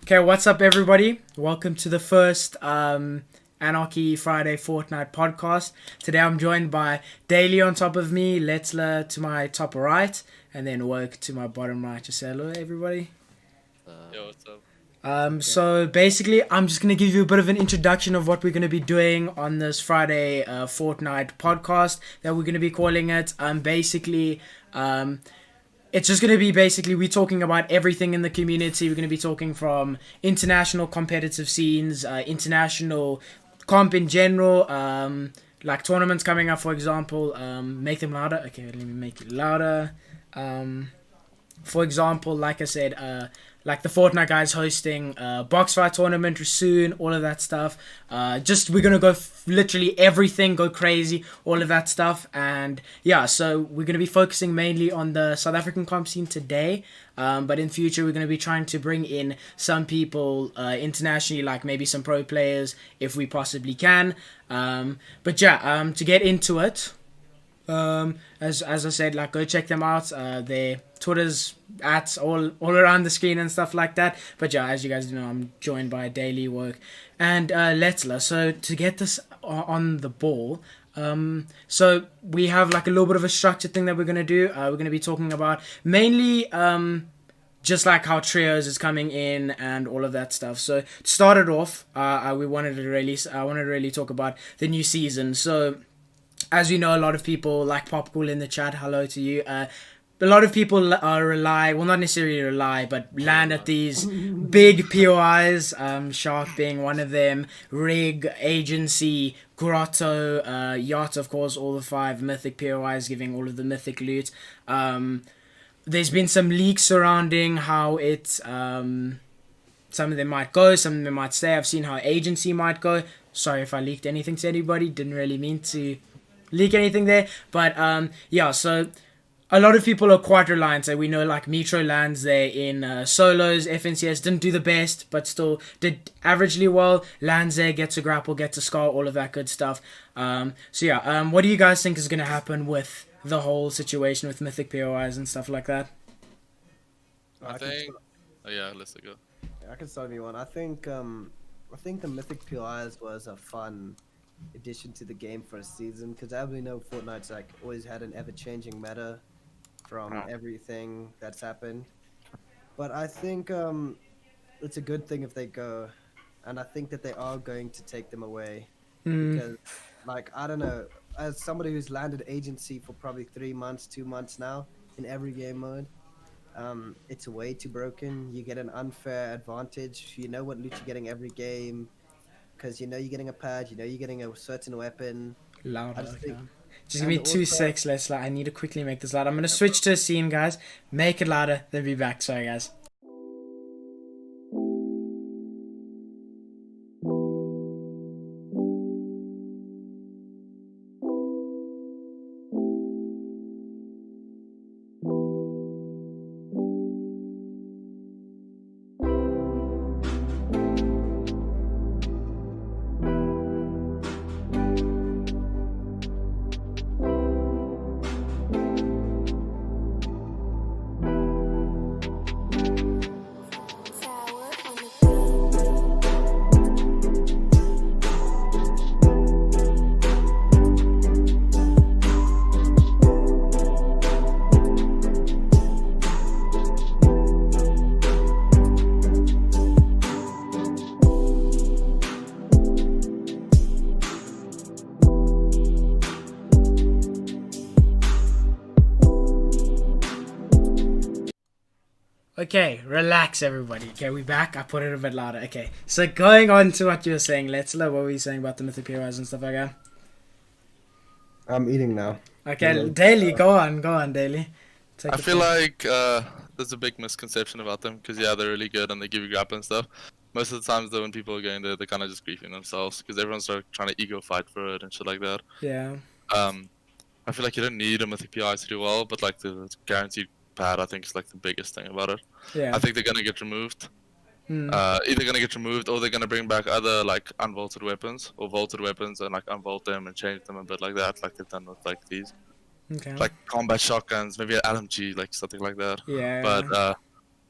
Okay, what's up, everybody? Welcome to the first Anarchy Friday Fortnite podcast. Today I'm joined by Daily on top of me, Letzler to my top right, and then Woke to my bottom right. Just say hello, everybody. Yo, what's up? So basically, I'm just going to give you a bit of an introduction of what we're going to be doing on this Friday Fortnite podcast that we're going to be calling it. It's just going to be basically we're talking about everything in the community. We're going to be talking from international competitive scenes, international comp in general, like tournaments coming up, for example. Make them louder. Okay, let me make it louder. For example, like I said, like the Fortnite guys hosting a box fight tournament soon, all of that stuff. Just we're gonna go literally everything, go crazy, all of that stuff, and yeah. So we're gonna be focusing mainly on the South African comp scene today, but in future we're gonna be trying to bring in some people internationally, like maybe some pro players if we possibly can. But yeah, to get into it. As I said, like go check them out. Their Twitter's at all around the screen and stuff like that. But yeah, as you guys know, I'm joined by Daily Work and Letzler. So to get this on the ball, so we have like a little bit of a structured thing that we're gonna do. We're gonna be talking about mainly just like how trios is coming in and all of that stuff. So to start it off, I wanted to really talk about the new season. So as you know, a lot of people like Popcool in the chat. Hello to you. A lot of people not necessarily rely, but land at these big POIs. Shark being one of them. Rig, Agency, Grotto, Yacht, of course, all the 5 Mythic POIs giving all of the Mythic loot. There's been some leaks surrounding how it's some of them might go, some of them might stay. I've seen how Agency might go. Sorry if I leaked anything to anybody. Didn't really mean to leak anything there, but yeah, so a lot of people are quite reliant. So we know like Metro lands there in solos. FNCS didn't do the best, but still did averagely well. Lands there, gets a grapple, gets a scar, all of that good stuff. So yeah, what do you guys think is going to happen with the whole situation with Mythic POIs and stuff like that? I think. Oh yeah, let's go. I can start if you want. I think the Mythic PIs was a fun addition to the game for a season because as we know, Fortnite's like always had an ever-changing meta from everything that's happened. But I think it's a good thing if they go, and I think that they are going to take them away because, like, I don't know, as somebody who's landed Agency for probably 3 months, 2 months now in every game mode. It's way too broken. You get an unfair advantage. You know what loot you're getting every game, because you know you're getting a pad. You know you're getting a certain weapon. Louder. Okay. Just give me 2 secs. I need to quickly make this louder. I'm gonna switch to a scene, guys. Make it louder. Then be back. Sorry, guys. Okay, relax, everybody. Okay, we back. I put it a bit louder. Okay, so going on to what you were saying, what were you saying about the Mythic POIs and stuff like that? I'm eating now. Okay, Daily, go on, Daily. I feel like there's a big misconception about them because yeah, they're really good and they give you grapple and stuff. Most of the times though, when people are going there, they're kind of just griefing themselves because everyone's trying to ego fight for it and shit like that. Yeah. I feel like you don't need a Mythic PI to do well, but like the guaranteed pad, I think is like the biggest thing about it. Yeah. I think they're gonna get removed. Either gonna get removed or they're gonna bring back other like unvaulted weapons or vaulted weapons and like unvault them and change them a bit like that, like they've done with like these. Okay. Like combat shotguns, maybe an LMG, like something like that. Yeah. But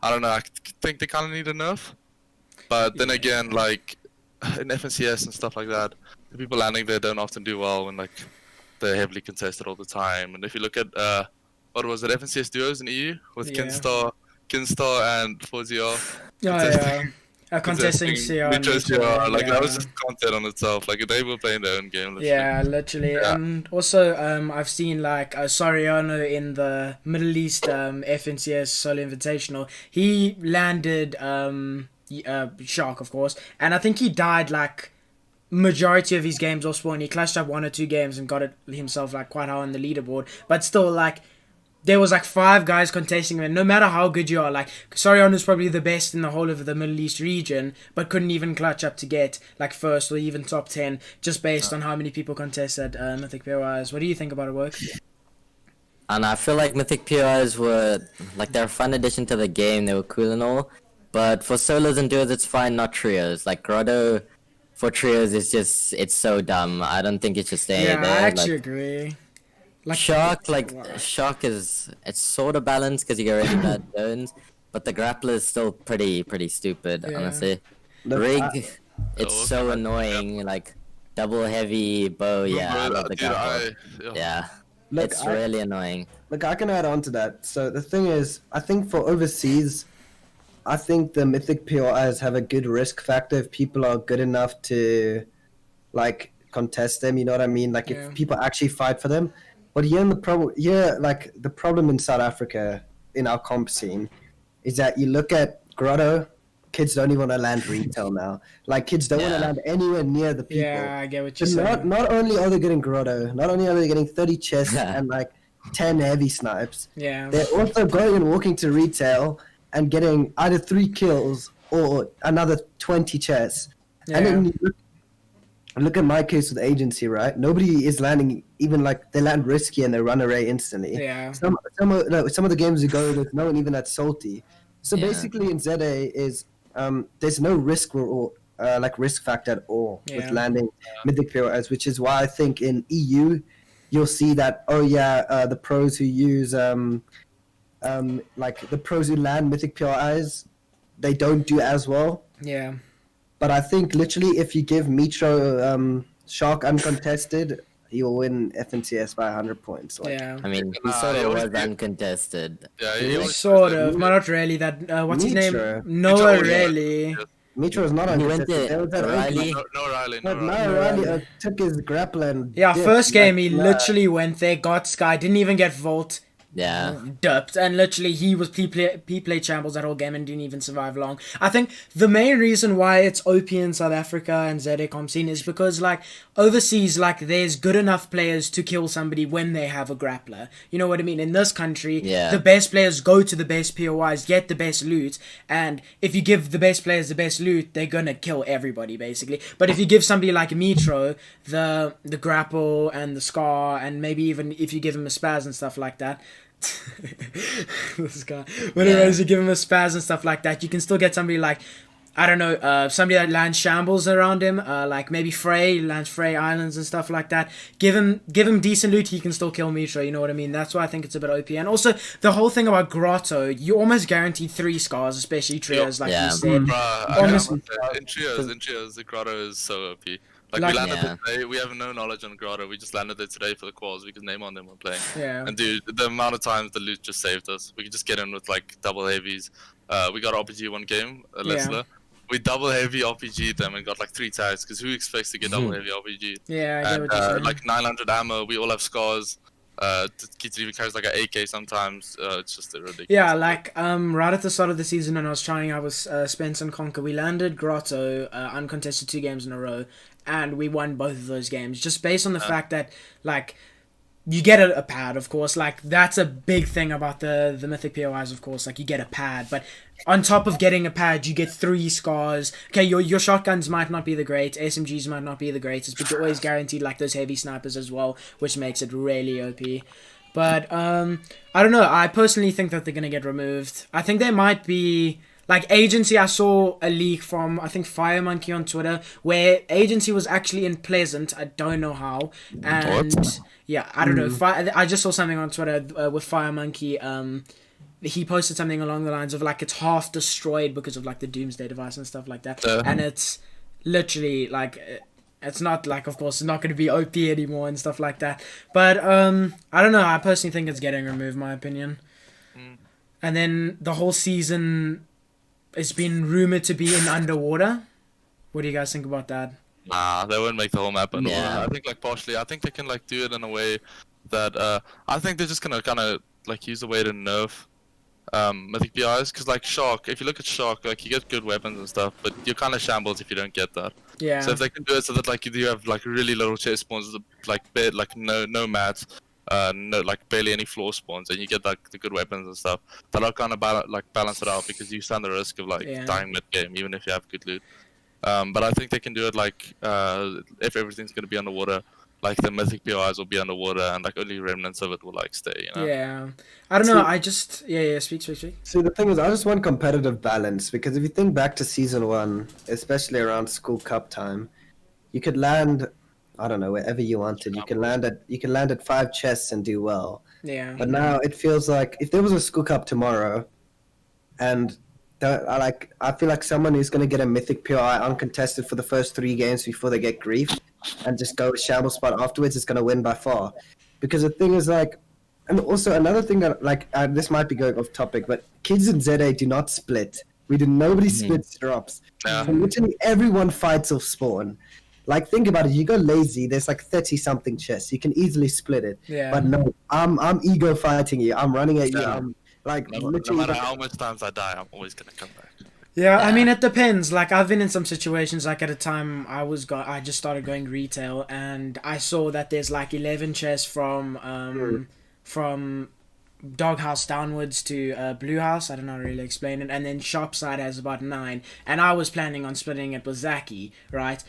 I don't know. I think they kind of need a nerf. But then again, like in FNCS and stuff like that, the people landing there don't often do well when like they're heavily contested all the time. And if you look at what was it, FNCS duos in EU with Yeah. Kinstar and Fozio Yeah. Contesting CR and Mitros, Mitro, like yeah. that was just content on itself. Like they were playing their own game. Literally. Yeah, literally. Yeah. And also, I've seen like Soriano in the Middle East FNCS Solo Invitational. He landed Shark, of course, and I think he died like majority of his games off spawn. He clashed up 1 or 2 games and got it himself like quite high on the leaderboard. But still, like there was like 5 guys contesting him, and no matter how good you are, like Soriano's probably the best in the whole of the Middle East region, but couldn't even clutch up to get like first or even top 10 just based on how many people contested Mythic POIs. What do you think about it, work? And I feel like Mythic POIs were like they're a fun addition to the game. They were cool and all, but for solos and duos, it's fine. Not trios. Like Grotto for trios is just it's so dumb. I don't think it should stay Yeah, there. I actually Like, agree. Shark is it's sort of balanced because you get really bad zones, but the grappler is still pretty stupid, Yeah. honestly. Look, Rig, it's Oh, so okay. annoying. Like double heavy bow, yeah, I love the Dude, grappler. Yeah, Look, it's really annoying. Look, I can add on to that. So the thing is, I think for overseas, I think the Mythic POIs have a good risk factor if people are good enough to, like, contest them. You know what I mean? Like, Yeah. if people actually fight for them. But the problem in South Africa in our comp scene is that you look at Grotto, kids don't even want to land retail now. Like, kids don't want Yeah. to land anywhere near the people. Yeah, I get what you're So saying. not only are they getting Grotto, not only are they getting 30 chests and like 10 heavy snipes, Yeah. they're also going and walking to retail and getting either 3 kills or another 20 chests. And Yeah. then you look at my case with agency, right? Nobody is landing, even like they land risky and they run away instantly. Yeah. Some of the games we go with no one even that salty. So Yeah. basically in ZA is there's no risk like risk factor at all Yeah. with landing Mythic POIs, which is why I think in EU you'll see that the pros who use like the pros who land Mythic POIs, they don't do as well. Yeah. But I think literally if you give Mitro Shark uncontested, he will win FNCS by 100 points. Like, Yeah. I mean, he Nah, sort he of always was did. uncontested. Yeah, he always Sort does of, that. but not really. That what's his name? Mitro. Noah Mitro, really. Mitro is not He went uncontested. to There was that Riley. No Riley, But no now Riley. Riley took his grapple and Yeah, dipped, first game he like, literally went there, got Sky, didn't even get Vault, Yeah, dipped, and literally he played shambles that whole game and didn't even survive long. I think the main reason why it's OP in South Africa and ZECOM scene is because like overseas, like there's good enough players to kill somebody when they have a grappler. You know what I mean? In this country, Yeah. the best players go to the best POIs, get the best loot, and if you give the best players the best loot, they're gonna kill everybody basically. But if you give somebody like Mitro the grapple and the scar, and maybe even if you give him a spaz and stuff like that. This guy. But anyways, you give him a spaz and stuff like that, you can still get somebody like, I don't know, somebody that lands shambles around him, like maybe Frey lands Frey Islands and stuff like that. Give him decent loot, he can still kill Mitro, you know what I mean? That's why I think it's a bit OP. And also, the whole thing about Grotto, you almost guarantee 3 scars, especially trios, like Yeah. you said. Bruh, I Almost- gotta say, in trios, the Grotto is so OP. Like, Like- we landed Yeah. it today, we have no knowledge on Grotto, we just landed it today for the quals, we could name on them when playing. Yeah. And dude, the amount of times the loot just saved us. We could just get in with like double heavies. We got RPG one game, Leslie. We double heavy RPG'd them and got like 3 tags, because who expects to get double heavy RPG? Yeah, I get And what you're saying. like 900 ammo, we all have scars. Keith even carries like an AK sometimes. It's just ridiculous. Yeah, like right at the start of the season when I was trying, I was Spence and Conquer. We landed Grotto uncontested 2 games in a row, and we won both of those games just based on the fact that like you get a pad, of course. Like that's a big thing about the Mythic POIs, of course. Like you get a pad, but on top of getting a pad, you get 3 scars. Okay, your shotguns might not be the great, SMGs might not be the greatest, but you're always guaranteed like those heavy snipers as well, which makes it really OP. But I don't know. I personally think that they're gonna get removed. I think there might be like Agency. I saw a leak from I think Fire Monkey on Twitter where Agency was actually in Pleasant. I don't know how. And yeah, I don't know. I just saw something on Twitter with Fire Monkey. he posted something along the lines of like it's half destroyed because of like the Doomsday device and stuff like that, Yeah. and it's literally like it's not like, of course, it's not going to be OP anymore and stuff like that. But I don't know. I personally think it's getting removed, my opinion. And then the whole season has been rumored to be in underwater. What do you guys think about that? Nah, they won't make the whole map underwater. Yeah. I think like partially. I think they can like do it in a way that I think they're just gonna kind of like use a way to nerf Mythic PIs, because like Shark, if you look at Shark, like you get good weapons and stuff, but you're kind of shambles if you don't get that. Yeah. So if they can do it so that like you have like really little chest spawns, like like no mats, no like barely any floor spawns, and you get like the good weapons and stuff, that'll kind of balance it out, because you stand the risk of like dying mid game even if you have good loot. But I think they can do it like if everything's gonna be underwater, like the Mythic POIs will be underwater, and like only remnants of it will like stay. You know? Yeah. I don't know. I just speak. See, the thing is, I just want competitive balance, because if you think back to season 1, especially around school cup time, you could land, I don't know, wherever you wanted. You can land at 5 chests and do well. Yeah. But now it feels like if there was a school cup tomorrow, and I feel like someone who's going to get a Mythic POI uncontested for the first 3 games before they get grief, and just go shamble spot afterwards, is going to win by far. Because the thing is, like, and also another thing that, like, this might be going off topic, but kids in ZA do not split. Nobody splits drops. Yeah. So literally everyone fights off spawn. Like, think about it. You go lazy, there's like 30 something chests. You can easily split it. Yeah. But no, I'm ego fighting you. I'm running at you. Yeah. I'm like No literally. matter how much times I die, I'm always gonna come back. Yeah, I mean, it depends. Like, I've been in some situations, like, at a time I just started going retail, and I saw that there's, like, 11 chests from Doghouse downwards to Blue House. I don't know how to really explain it. And then shop side has about 9. And I was planning on splitting it with Zaki, right?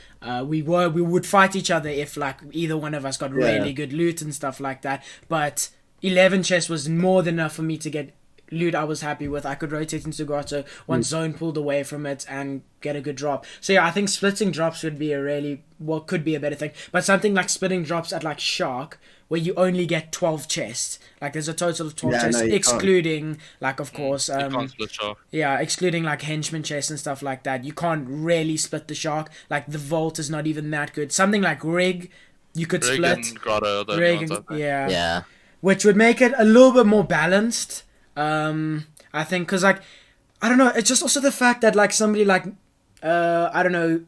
We would fight each other if, like, either one of us got really good loot and stuff like that. But 11 chests was more than enough for me to get loot I was happy with. I could rotate into Grotto once zone pulled away from it and get a good drop. So yeah, I think splitting drops would be could be a better thing. But something like splitting drops at like Shark, where you only get 12 chests. Like there's a total of 12 chests, excluding like, of course, You can't split Shark. yeah, excluding like henchman chests and stuff like that. You can't really split the Shark. Like the vault is not even that good. Something like Rig, you could Rig split. and Grotto, the Rig ones, I and, think. yeah, which would make it a little bit more balanced. I think, because like, I don't know, it's just also the fact that like somebody like I don't know,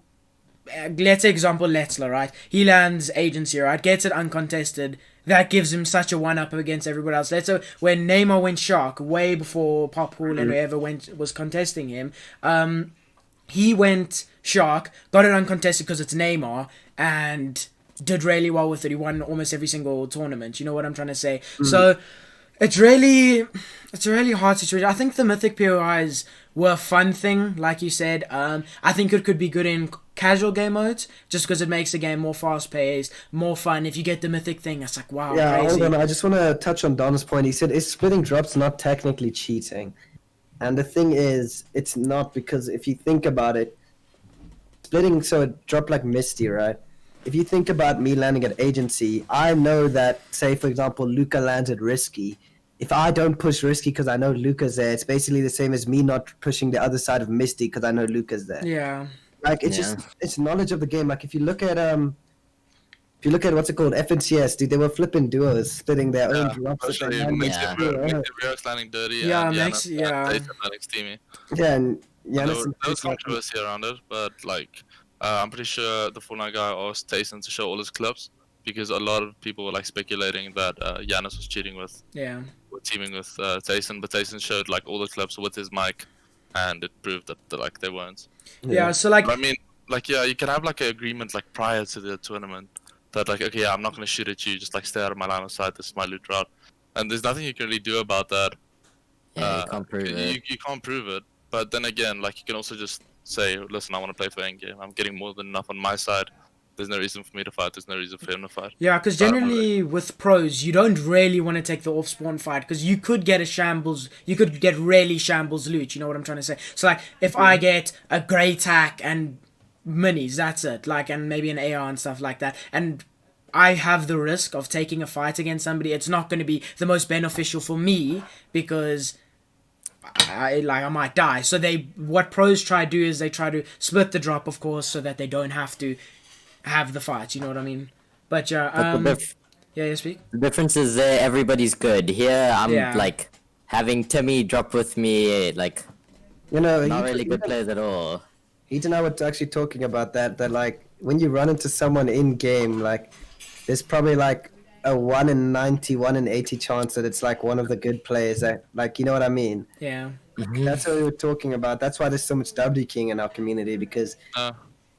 let's say example Letzler, right? He lands agency, right? Gets it uncontested. That gives him such a one up against everybody else. Let's say when Neymar went Shark way before Poppool and whoever was contesting him, he went Shark, got it uncontested because it's Neymar, and did really well with it. He won almost every single tournament. You know what I'm trying to say? So it's a really hard situation. I think the Mythic POIs were a fun thing, like you said. I think it could be good in casual game modes, just because it makes the game more fast-paced, more fun. If you get the Mythic thing, it's like, wow, Yeah, crazy. hold on. I just want to touch on Don's point. He said, is splitting drops not technically cheating? And the thing is, it's not, because if you think about it, splitting, so a drop like Misty, right? If you think about me landing at agency, I know that, say, for example, Luca lands at risky. If I don't push risky because I know Luca's there, it's basically the same as me not pushing the other side of Misty because I know Luca's there. Yeah. Like, it's just, it's knowledge of the game. Like, if you look at what's it called, FNCS, dude, they were flipping duos, splitting their own drops. Especially Rios landing dirty. Yeah, and Max, Janis landing steamy. Yeah, and There Giannis was controversy around it, but like, I'm pretty sure the Fortnite guy asked Tayson to show all his clips, because a lot of people were like speculating that Giannis was cheating with teaming with Tayson, but Tayson showed like all the clips with his mic, and it proved that like they weren't. Yeah, so like, But I mean, like, yeah, you can have like an agreement like prior to the tournament that like, okay, yeah, I'm not gonna shoot at you, just like stay out of my line of sight. This is my loot route, and there's nothing you can really do about that. Yeah, you can't prove it. You can't prove it, but then again, like, you can also just say, listen, I want to play for endgame. I'm getting more than enough on my side. There's no reason for me to fight. There's no reason for him to fight. yeah, because generally with pros, you don't really want to take the off-spawn fight, because you could get really shambles loot, you know what I'm trying to say? So like, if I get a grey tack and minis, that's it, like, and maybe an AR and stuff like that, and I have the risk of taking a fight against somebody, it's not going to be the most beneficial for me, because I might die. So what pros try to do is they try to split the drop, of course, so that they don't have to have the fight. You know what I mean? But yeah, speak. The difference is there everybody's good. Here I'm Yeah. like having Timmy drop with me, like You know, not really good players at all. Heat and I were actually talking about that. That like when you run into someone in game, like there's probably like a 1 in 90, 1 in 80 chance that it's like one of the good players. That like you know what I mean. Yeah. That's what we were talking about. That's why there's so much W King in our community because Uh,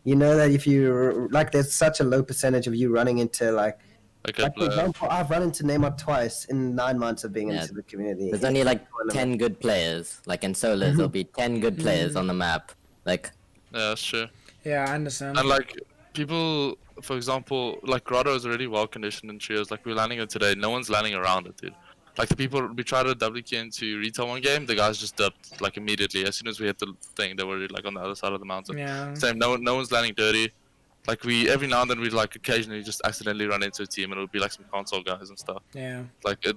you know that if you like, there's such a low percentage of you running into like a good for player. example, I've run into Neymar twice in 9 months of being Yeah. into the community. There's only like 10 good players. Like in solos, there'll be 10 good players on the map. Like, Yeah, that's true. Yeah, I understand. And like people, for example, like Grotto is already well conditioned in trios. Like we're landing it today, no one's landing around it, dude. Like the people we tried to double key into retail one game, the guys just dipped like immediately as soon as we hit the thing. They were like on the other side of the mountain. Yeah. Same, no one's landing dirty. Like we every now and then we'd like occasionally just accidentally run into a team and it would be like some console guys and stuff. Yeah. Like I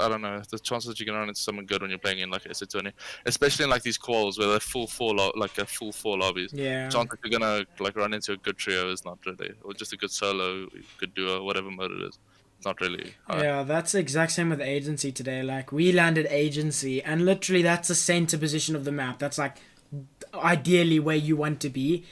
don't know, the chances that you can run into someone good when you're playing in like SA20, especially in like these quals where they're full four lobbies. Yeah. Chance that you're gonna like run into a good trio is not really, or just a good solo, good duo, whatever mode it is. It's not really high. Yeah, that's the exact same with agency today. Like we landed agency, and literally that's the center position of the map. That's like ideally where you want to be.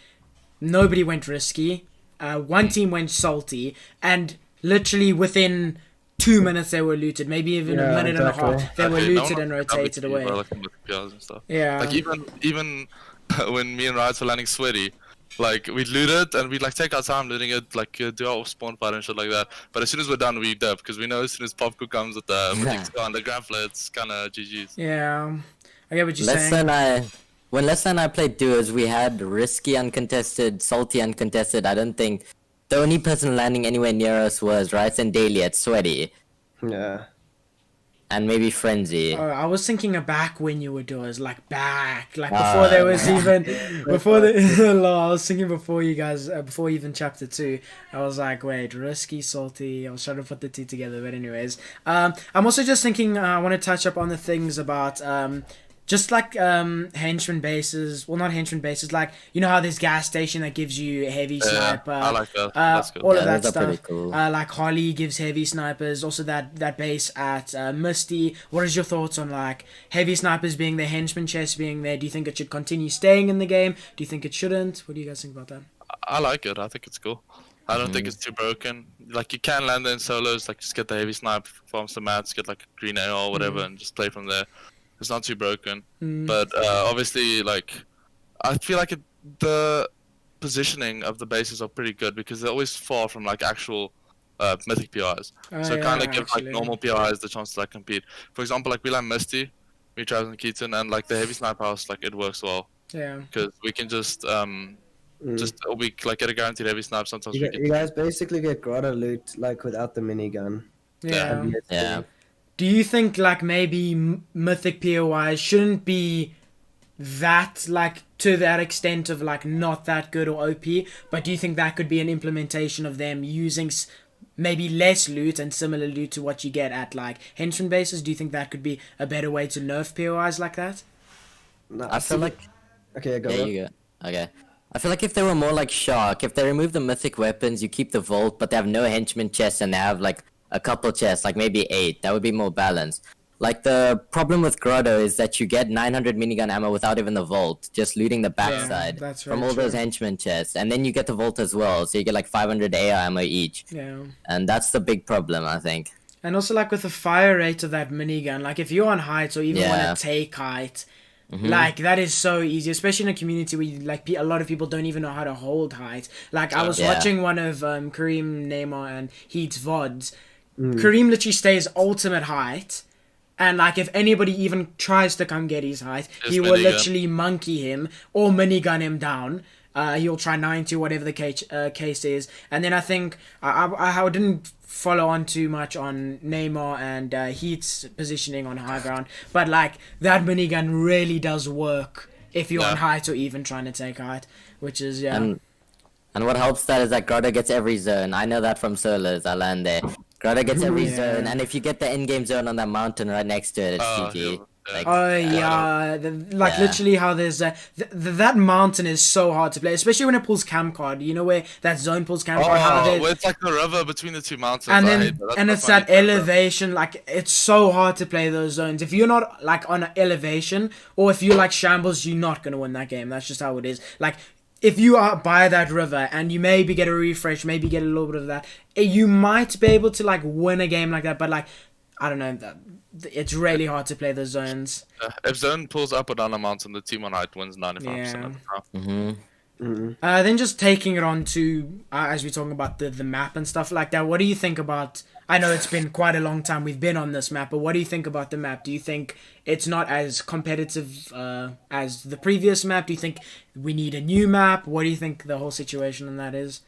Nobody went risky. One team went salty, and literally within 2 minutes they were looted. Maybe even a minute and a half. They were Actually, no looted one and wants to rotated double key, away. bro, like, in the PRs and stuff. Yeah. Like even when me and Riots were landing sweaty, like we'd loot it and we'd like take our time looting it, like do our spawn fight and shit like that. But as soon as we're done, we dip because we know as soon as Popco comes with the Mythic on the grand flare, it's kind of GG's. Yeah. I get what you're saying. when Lester and I played duos, we had risky uncontested, salty uncontested. I don't think the only person landing anywhere near us was Rights and Daily at Sweaty, Yeah. and maybe Frenzy. I was thinking of back when you were doers, like before there was even before the. I was thinking before you guys, before even chapter 2. I was like, wait, risky, salty. I was trying to put the two together, but anyways, I'm also just thinking. I want to touch up on the things about just like henchman bases. Well, not henchman bases. Like you know how there's gas station that gives you heavy sniper. I like that. That's good. All Yeah, of that those are pretty stuff. cool. Like Holly gives heavy snipers. Also that base at Misty. What is your thoughts on like heavy snipers being there, henchman chest being there? Do you think it should continue staying in the game? Do you think it shouldn't? What do you guys think about that? I like it. I think it's cool. I don't think it's too broken. Like you can land in solos, like just get the heavy snipe, farm some mats, get like a green AR or whatever, and just play from there. It's not too broken. But obviously, like I feel like the positioning of the bases are pretty good because they're always far from like actual mythic PIs. So it kind of gives like actually. normal PIs the chance to like compete. For example, like we land Misty, we try and Keaton, and like the heavy snipe house, like it works well Yeah. because we can just we like get a guaranteed heavy snipe. Sometimes we You guys basically get grotto loot like without the minigun. Yeah. Yeah. Do you think like maybe Mythic POI shouldn't be that like to that extent of like not that good or OP, but do you think that could be an implementation of them using maybe less loot and similar loot to what you get at like henchman bases? Do you think that could be a better way to nerf POIs like that? No, I feel like Okay, go. there on. you go. Okay. I feel like if they were more like Shark, if they remove the mythic weapons, you keep the vault, but they have no henchman chests and they have like a couple chests, like maybe 8, that would be more balanced. Like the problem with Grotto is that you get 900 minigun ammo without even the vault, just looting the backside that's from very all those true. henchman chests, and then you get the vault as well, so you get like 500 AR ammo each, Yeah. and that's the big problem, I think. And also like with the fire rate of that minigun, like if you're on height or even want Yeah. to take height, like that is so easy, especially in a community where like a lot of people don't even know how to hold height. Like I was Yeah. watching one of Kareem, Neymar, and Heat's VODs. Kareem literally stays ultimate height, and like if anybody even tries to come get his height, Just he will minigun. literally monkey him or minigun him down. He'll try 90, whatever the case is. And then I think I didn't follow on too much on Neymar and Heat's positioning on high ground, but like that minigun really does work if you're on Yeah. height or even trying to take height, which is And what helps that is that Grotto gets every zone. I know that from solos, I land there. Grotto gets every Yeah. zone, and if you get the in-game zone on that mountain right next to it, it's GG. Like, Oh yeah, like Yeah. literally how there's that mountain is so hard to play, especially when it pulls cam card. You know where that zone pulls cam card, how Oh, there's well, it's like the river between the two mountains. and I hate then that. That's and my it's funny that part, bro. elevation, like it's so hard to play those zones. If you're not like on an elevation, or if you're like shambles, you're not gonna win that game. That's just how it is. Like if you are by that river and you maybe get a refresh, maybe get a little bit of that, you might be able to like win a game like that. But like I don't know, it's really hard to play those zones. If zone pulls up or down a mountain, the team on height wins 95% of the time. Then just taking it on to as we're talking about the map and stuff like that. What do you think about? I know it's been quite a long time we've been on this map, but what do you think about the map? Do you think it's not as competitive as the previous map? Do you think we need a new map? What do you think the whole situation on that is?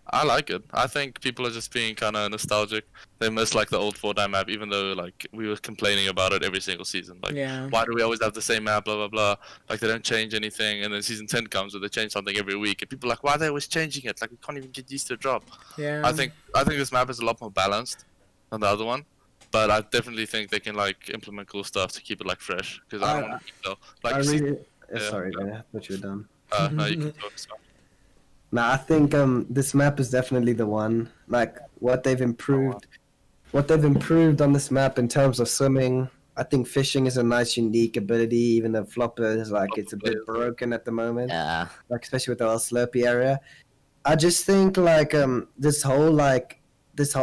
I like it. I think people are just being kind of nostalgic. They miss like the old Fortnite map, even though like we were complaining about it every single season. Like, Yeah. why do we always have the same map? Blah blah blah. Like they don't change anything, and then season 10 comes where they change something every week, and people are like, why are they always changing it? Like we can't even get used to a drop. Yeah. I think this map is a lot more balanced than the other one, but I definitely think they can like implement cool stuff to keep it like fresh. Because I don't want to keep though. Like I you see- really. yeah. Sorry, man. I thought you were done. no, you can talk. Sorry. Nah, I think this map is definitely the one. Like what they've improved on this map in terms of swimming. I think fishing is a nice, unique ability. Even though flopper is like it's a bit broken at the moment. yeah. Like especially with the slurpy area. I just think like this whole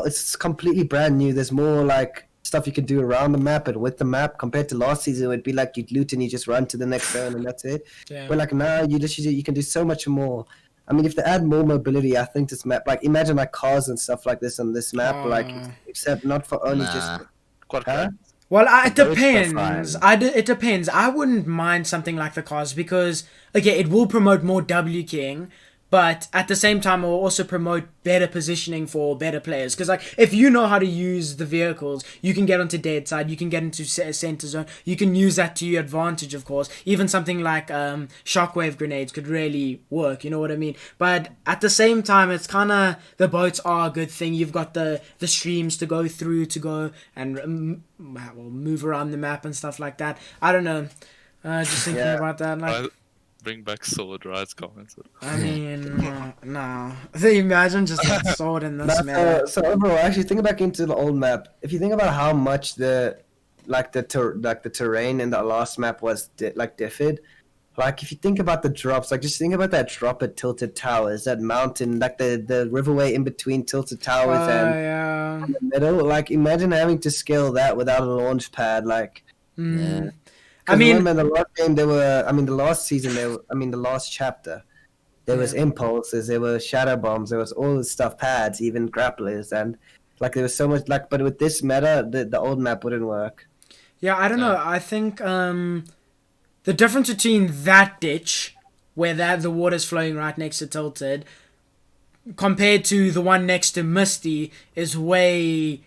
it's completely brand new. There's more like stuff you can do around the map and with the map compared to last season. It would be like you'd loot and you just run to the next zone and that's it. Yeah. But like now you can do so much more. I mean, if they add more mobility, I think this map, like imagine like cars and stuff like this on this map, like except not for only Nah. just. Quite Huh? correct. Well, it Those are depends. fine. It depends. I wouldn't mind something like the cars because, okay, it will promote more W King, but at the same time, it will also promote better positioning for better players. Because, like, if you know how to use the vehicles, you can get onto dead side, you can get into center zone, you can use that to your advantage, of course. Even something like shockwave grenades could really work, you know what I mean? But at the same time, it's kind of, the boats are a good thing. You've got the streams to go through, to go and move around the map and stuff like that. I don't know. Just thinking about that, like. Bring back sword rides commented. I mean, no. Imagine just that sword in this map. So overall, actually, think back into the old map. If you think about how much the terrain in the last map was differed, like if you think about the drops, like just think about that drop at Tilted Towers, that mountain, like the riverway in between Tilted Towers and Yeah. the middle. Like imagine having to scale that without a launch pad, like. Yeah. I mean, remember the last game the last season the last chapter, there was impulses, there were shadow bombs, there was all this stuff, pads, even grapplers, and like there was so much like. But with this meta, the old map wouldn't work. yeah, I don't know. I think the difference between that ditch, where the water's flowing right next to Tilted, compared to the one next to Misty, is way.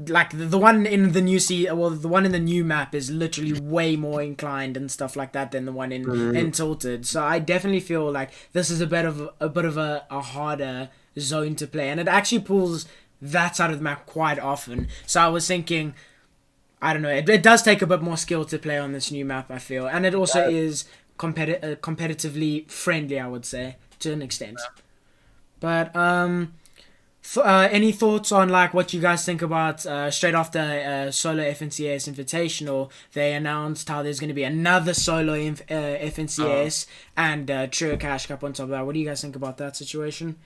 Like the one in the new the one in the new map is literally way more inclined and stuff like that than the one in Tilted. So I definitely feel like this is a bit of a harder zone to play, and it actually pulls that side of the map quite often. So I was thinking, I don't know, it does take a bit more skill to play on this new map, I feel, and it also is competitively friendly, I would say, to an extent. But any thoughts on like what you guys think about straight after solo FNCS Invitational? They announced how there's going to be another solo FNCS and Trio Cash Cup on top of that. What do you guys think about that situation?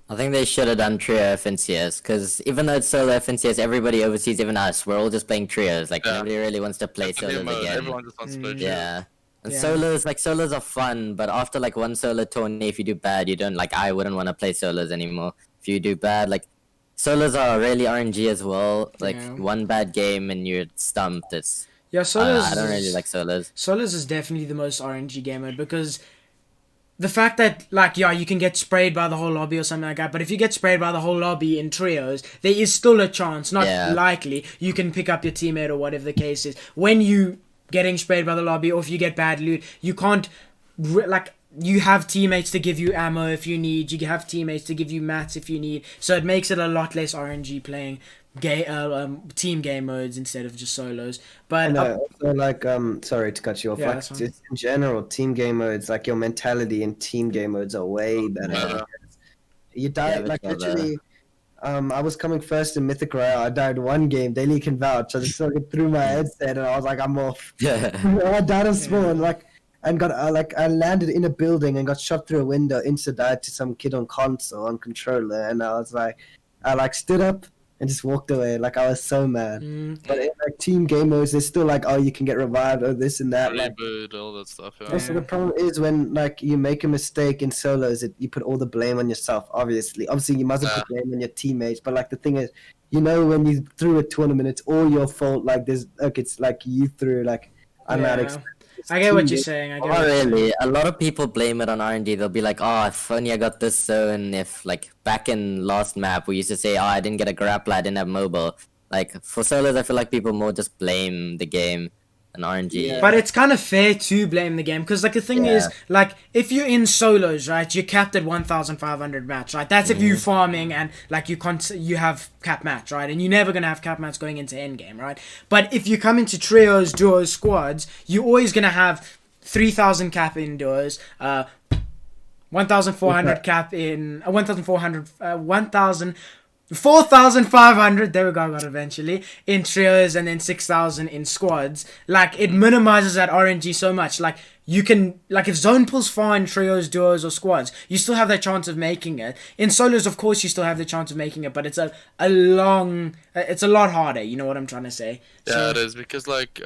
I think they should have done trio FNCS, because even though it's solo FNCS, everybody overseas, even us, we're all just playing trios. Like, nobody really wants to play solos again. Everyone just wants to play Yeah. And Yeah. solos are fun, but after like one solo tourney, if you do bad, you don't, like, I wouldn't want to play solos anymore. If you do bad, like, solos are really RNG as well. Like, one bad game and you're stumped. It's, Yeah, solos. I don't really like solos. Solos is definitely the most RNG game mode because the fact that, like, yeah, you can get sprayed by the whole lobby or something like that, but if you get sprayed by the whole lobby in trios, there is still a chance, not likely, you can pick up your teammate or whatever the case is. When you getting sprayed by the lobby or if you get bad loot, you can't, like, you have teammates to give you ammo if you need. You have teammates to give you mats if you need. So it makes it a lot less RNG playing team game modes instead of just solos. But And also, like, sorry to cut you off. Yeah, Like, that's fine. just in general, team game modes, like your mentality in team game modes are way better. Yeah. You die Yeah, like but yeah, literally. I was coming first in Mythic Royale. I died one game. Daily can vouch. I just fucking threw my headset and I was like, I'm off. I died on spawn, and got like I landed in a building and got shot through a window. Insta died to some kid on console on controller, and I was like, I like stood up and just walked away. Like I was so mad. But in like team game modes, they're still like, oh, you can get revived or this and that. Like, Reboot, all that stuff. Yeah. also, the problem is when like you make a mistake in solos, you put all the blame on yourself. Obviously, you mustn't put blame on your teammates. But like the thing is, when you threw a tournament, it's all your fault. Like it's like you threw. Like I'm not. Yeah. I get what you're saying. I get Not what you're saying. really. A lot of people blame it on RNG. They'll be like, "Oh, if only I got this zone." If like back in last map, we used to say, "Oh, I didn't get a grapple. I didn't have mobile." Like for solos, I feel like people more just blame the game than RNG. Yeah. But it's kind of fair to blame the game because, like, the thing is, like, if you're in solos, right, you're capped at 1,500 match, right? That's if you're farming and like you have cap match, right? And you're never gonna have cap match going into endgame, right? But if you come into trios, duos, squads, you're always gonna have 3,000 cap in duos, 1,400 cap in 4,500, there we go, got eventually, in trios, and then 6,000 in squads. Like, it minimizes that RNG so much. Like, you can, like, if zone pulls far in trios, duos, or squads, you still have that chance of making it. In solos, of course, you still have the chance of making it, but it's a lot harder, you know what I'm trying to say? Yeah, it is, because like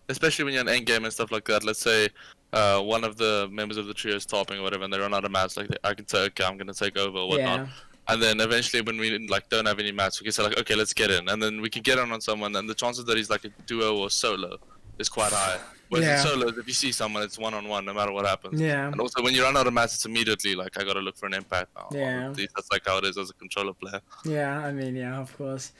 especially when you're in endgame and stuff like that, let's say one of the members of the trio is topping or whatever and they run out of mats, like I can say, okay, I'm gonna take over or whatnot. Yeah. And then eventually when we like don't have any mats, we can say like, okay, let's get in, and then we can get on someone, and the chances that he's like a duo or solo is quite high. Whereas in solos, if you see someone, it's one-on-one no matter what happens. Yeah. And also when you run out of mats, it's immediately like I gotta look for an impact now. Yeah. At least that's like how it is as a controller player. Yeah, I mean, yeah, of course.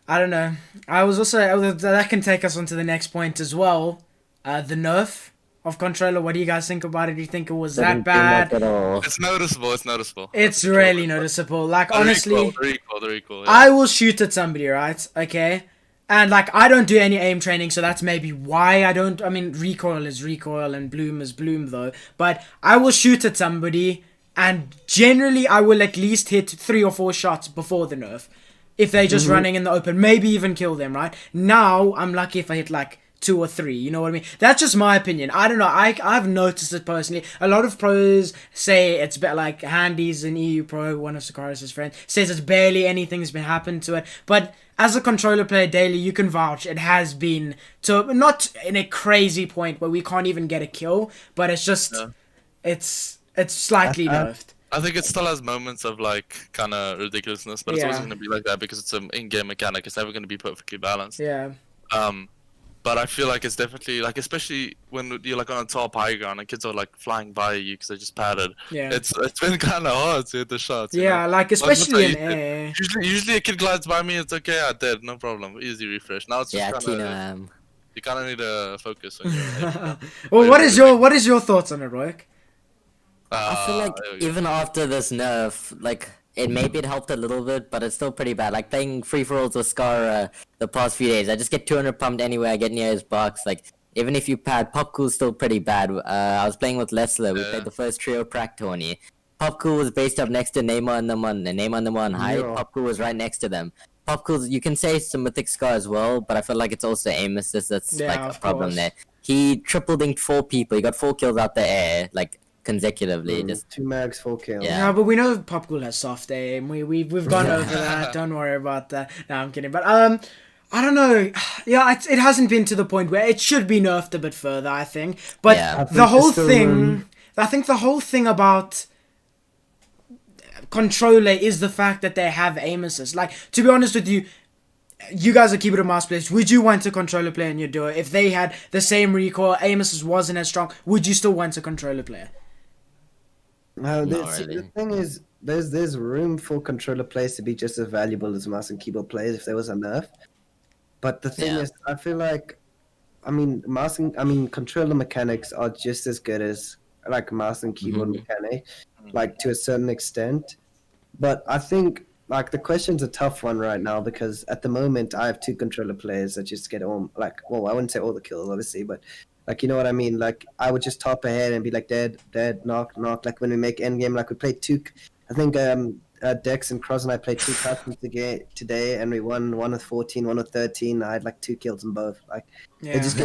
I don't know. I was also... That can take us on to the next point as well. The nerf of controller. What do you guys think about it? Do you think it was that bad? At all. It's noticeable. It's noticeable. It's really noticeable. Like, honestly... They're equal. Yeah. I will shoot at somebody, right? Okay? And, like, I don't do any aim training, so that's maybe why I don't... I mean, recoil is recoil and bloom is bloom, though. But I will shoot at somebody, and generally I will at least hit 3 or 4 shots before the nerf. If they're just running in the open, maybe even kill them, right? Now, I'm lucky if I hit, like, 2 or 3, you know what I mean? That's just my opinion. I don't know, I've noticed it personally. A lot of pros say it's better, like Handy's an EU pro, one of Sakaris' friends, says it's barely anything's been happened to it. But as a controller player daily, you can vouch it has been to, not in a crazy point where we can't even get a kill, but it's just, it's slightly nerfed. I think it still has moments of like kind of ridiculousness, but it's always going to be like that because it's an in-game mechanic. It's never going to be perfectly balanced. Yeah. But I feel like it's definitely like, especially when you're like on a top high ground and kids are like flying by you because they're just padded. Yeah. It's been kind of hard to hit the shots. Yeah, you know? like especially in air. Usually a kid glides by me, it's okay, I did, no problem, easy refresh. Now it's just kind of you kind of need to focus on your. Well, what is your thoughts on it, Roik? I feel like even after this nerf, like maybe it helped a little bit, but it's still pretty bad. Like playing free for alls with Scar the past few days, I just get 200 pumped anywhere I get near his box. Like even if you pad, Popcool's still pretty bad. I was playing with Leslie. We played the first trio prac tourney. Popcool was based up next to Neymar and them on, and Neymar and them on high. Yeah. Popcool was right next to them. Popcool, you can say some Mythic Scar as well, but I feel like it's also aim assist that's like a problem there. He triple dinked 4 people. He got 4 kills out the air, like consecutively. Just 2 mags, 4 kills. Yeah, but we know Popcool has soft aim. We've gone over that. Don't worry about that. No, I'm kidding. But I don't know. Yeah, it hasn't been to the point where it should be nerfed a bit further, I think. But the whole thing, I think the whole thing about controller is the fact that they have aim assist. Like, to be honest with you, you guys are keep it a mouse players. Would you want a controller player in your duo? If they had the same recoil, aim assist wasn't as strong, would you still want a controller player? No, the thing is, there's room for controller players to be just as valuable as mouse and keyboard players if there was a nerf. But the thing is, I feel like, controller mechanics are just as good as like mouse and keyboard Mhm. mechanic, like to a certain extent. But I think like the question's a tough one right now because at the moment I have two controller players that just get all like well I wouldn't say all the kills obviously, but like you know what I mean. Like I would just top ahead and be like dead, knock, knock. Like when we make endgame, like we played two. I think Dex and Cross and I played two customs today, and we won one with 14, one with 13. I had like 2 kills in both. Like Yeah. they just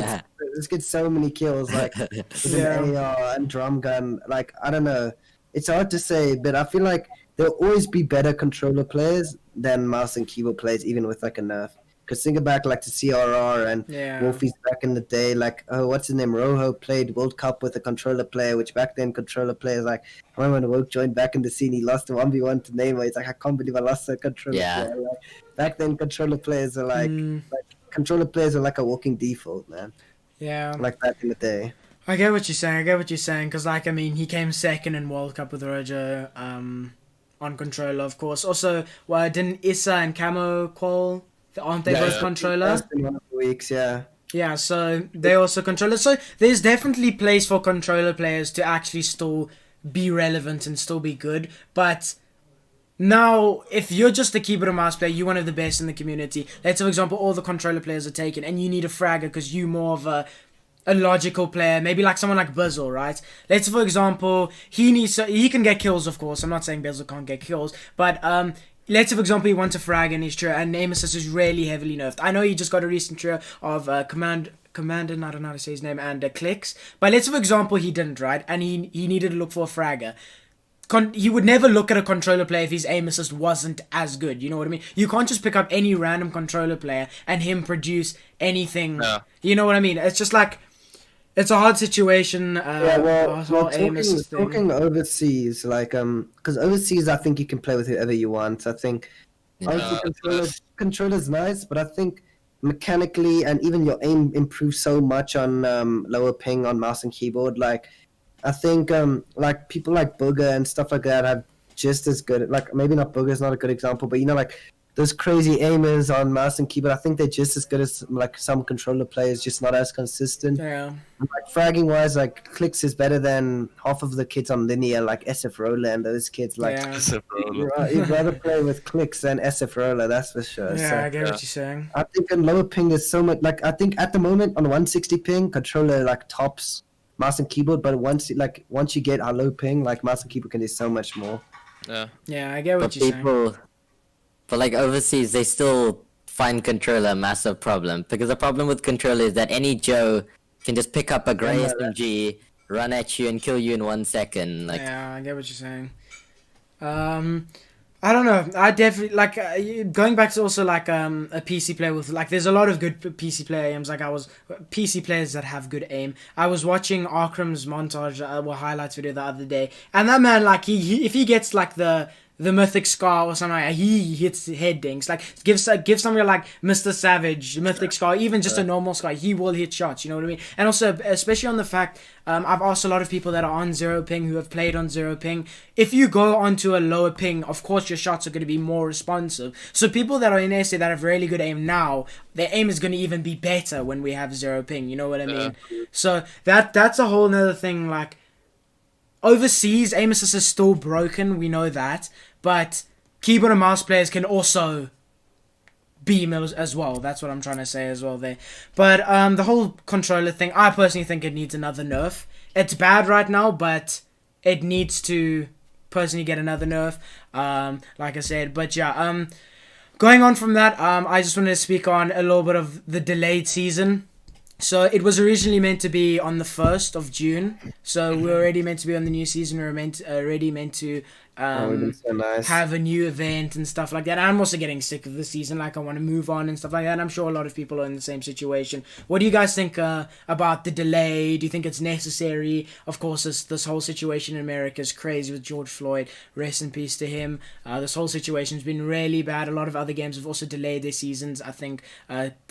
get so many kills. Like with Yeah. an AR and drum gun. Like I don't know. It's hard to say, but I feel like there'll always be better controller players than mouse and keyboard players, even with like a nerf. Because think back like to CRR and Yeah. Wolfies back in the day. Like, oh, what's his name? Rojo played World Cup with a controller player, which back then controller players like. I remember when Woke joined back in the scene, he lost a 1v1 to Neymar. He's like, I can't believe I lost a controller Yeah. player. Like, back then, controller players are like Mm, controller players are like a walking default, man. yeah. Like back in the day. I get what you're saying. I get what you're saying. Because, like, I mean, he came second in World Cup with Rojo on controller, of course. Also, well, didn't Issa and Camo qual? Aren't they Yeah, both yeah. controller? That's been one of the weeks, yeah. Yeah, so they also controller. So there's definitely place for controller players to actually still be relevant and still be good. But now, if you're just a keyboard and mouse player, you're one of the best in the community. Let's say, for example, all the controller players are taken, and you need a fragger because you're more of a logical player, maybe like someone like Bizzle, right? Let's say, for example, he can get kills, of course. I'm not saying Bizzle can't get kills, but let's say, for example, he wants a frag in his trio, and aim assist is really heavily nerfed. I know he just got a recent trio of Commander, I don't know how to say his name, and Clicks, but let's say, for example, he didn't, right? And he needed to look for a fragger. He would never look at a controller player if his aim assist wasn't as good. You know what I mean? You can't just pick up any random controller player and him produce anything. Yeah. You know what I mean? It's just like it's a hard situation. Yeah, well, whole aim assist thing. talking overseas, like because overseas, I think you can play with whoever you want. I think obviously controller's nice, but I think mechanically and even your aim improves so much on lower ping on mouse and keyboard. Like I think like people like Booger and stuff like that have just as good. Like maybe not Booger's not a good example, but you know like those crazy aimers on mouse and keyboard. I think they're just as good as like some controller players, just not as consistent. Yeah. Like fragging wise, like Clicks is better than half of the kids on linear, like SF Roller and those kids. Like Yeah. you'd rather play with Clicks than SF Roller, that's for sure. Yeah, So I get what you're saying. I think on lower ping there's so much. Like I think at the moment on 160 ping, controller like tops mouse and keyboard, but once you get a low ping, like mouse and keyboard can do so much more. Yeah. Yeah, I get what But you're saying. but like overseas, they still find controller a massive problem because the problem with controller is that any Joe can just pick up a grey Yeah, SMG, run at you, and kill you in 1 second. Like, Yeah, I get what you're saying. I don't know. I definitely like going back to also like a PC player with like there's a lot of good PC player aims. Like PC players that have good aim. I was watching Arkham's montage or highlights video the other day, and that man like he if he gets like the Mythic Scar or something like that, he hits head dinks. Like, give somebody like Mr. Savage, Mythic Scar, even just a normal Scar, he will hit shots, you know what I mean? And also, especially on the fact, I've asked a lot of people that are on 0 ping, who have played on 0 ping, if you go onto a lower ping, of course your shots are going to be more responsive. So people that are in SA that have really good aim now, their aim is going to even be better when we have 0 ping, you know what I mean? So that's a whole nother thing, like, overseas, aim assist is still broken, we know that, but keyboard and mouse players can also be mills as well. That's what I'm trying to say as well there. But the whole controller thing, I personally think it needs another nerf. It's bad right now, but it needs to personally get another nerf. Like I said, but yeah. Going on from that, I just wanted to speak on a little bit of the delayed season. So it was originally meant to be on the 1st of June. So we were already meant to be on the new season. We were already meant to so nice. have a new event and stuff like that. I'm also getting sick of the season. Like I want to move on and stuff like that. And I'm sure a lot of people are in the same situation. What do you guys think about the delay? Do you think it's necessary? Of course, this whole situation in America is crazy with George Floyd. Rest in peace to him. This whole situation's been really bad. A lot of other games have also delayed their seasons. I think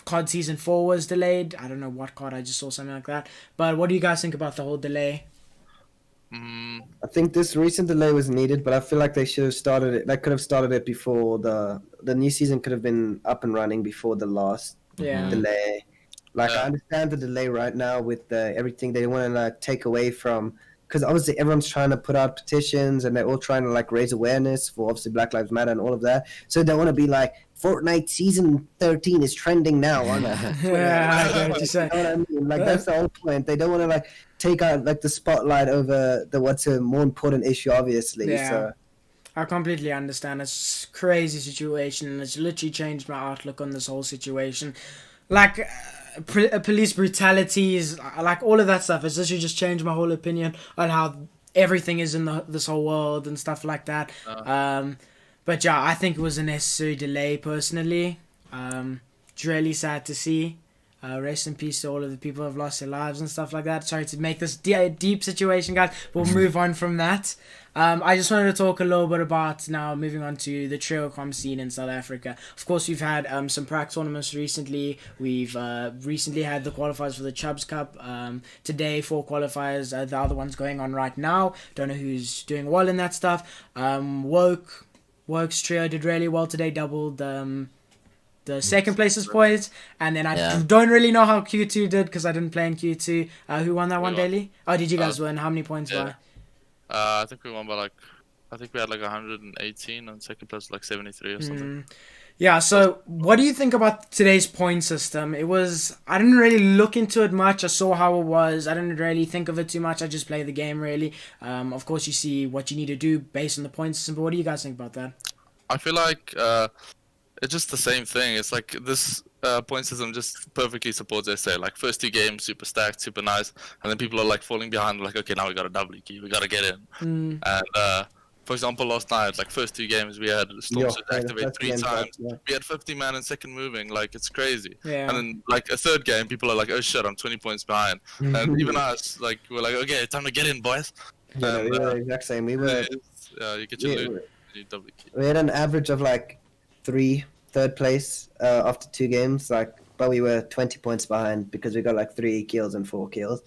COD Season 4 was delayed. I don't know what COD. I just saw something like that. But what do you guys think about the whole delay? I think this recent delay was needed, but I feel like they should have started it. They could have started it before the new season could have been up and running before the last delay. Like I understand the delay right now with everything they want to take away from because obviously everyone's trying to put out petitions and they're all trying to like raise awareness for obviously Black Lives Matter and all of that. So they want to be like Fortnite season 13 is trending now on Twitter. Yeah, I get what you say. You know what I mean? Like that's the whole point. They don't want to like take out like the spotlight over the what's a more important issue, obviously. Yeah. So I completely understand. It's a crazy situation, and it's literally changed my outlook on this whole situation. Like, police brutalities, like all of that stuff. It's literally just changed my whole opinion on how everything is in this whole world and stuff like that. But yeah, I think it was a necessary delay personally. It's really sad to see. Rest in peace to all of the people who have lost their lives and stuff like that. Sorry to make this deep situation, guys. We'll move on from that. I just wanted to talk a little bit about now moving on to the trio comp scene in South Africa. Of course, we've had some prac tournaments recently. We've recently had the qualifiers for the Chubbs Cup. Today, 4 qualifiers. The other one's going on right now. Don't know who's doing well in that stuff. Woke's trio did really well today. Doubled the second place's points, and then I don't really know how Q2 did because I didn't play in Q2. Who won that one, Daily? Oh, did you guys win? How many points by? I think we won by like, I think we had like 118 and second place like 73 or something. Yeah, so what do you think about today's point system? I didn't really look into it much. I saw how it was. I didn't really think of it too much. I just play the game really. Of course, you see what you need to do based on the point system, but what do you guys think about that? I feel like it's just the same thing. It's like this point system just perfectly supports SA. Like first 2 games, super stacked, super nice, and then people are like falling behind. Like, okay, now we got a W key, we gotta get in. And for example, last night, like first 2 games, we had Storm Suit activate 3 times. We had 50 man in second moving. Like it's crazy. Yeah. And then like a third game, people are like, oh shit, I'm 20 points behind. And even us, like we're like, okay, time to get in, boys. yeah, we were the exact same. We were. You get your loot, you W key. We had an average of like 3rd place after 2 games, but we were 20 points behind because we got like 3 kills and 4 kills.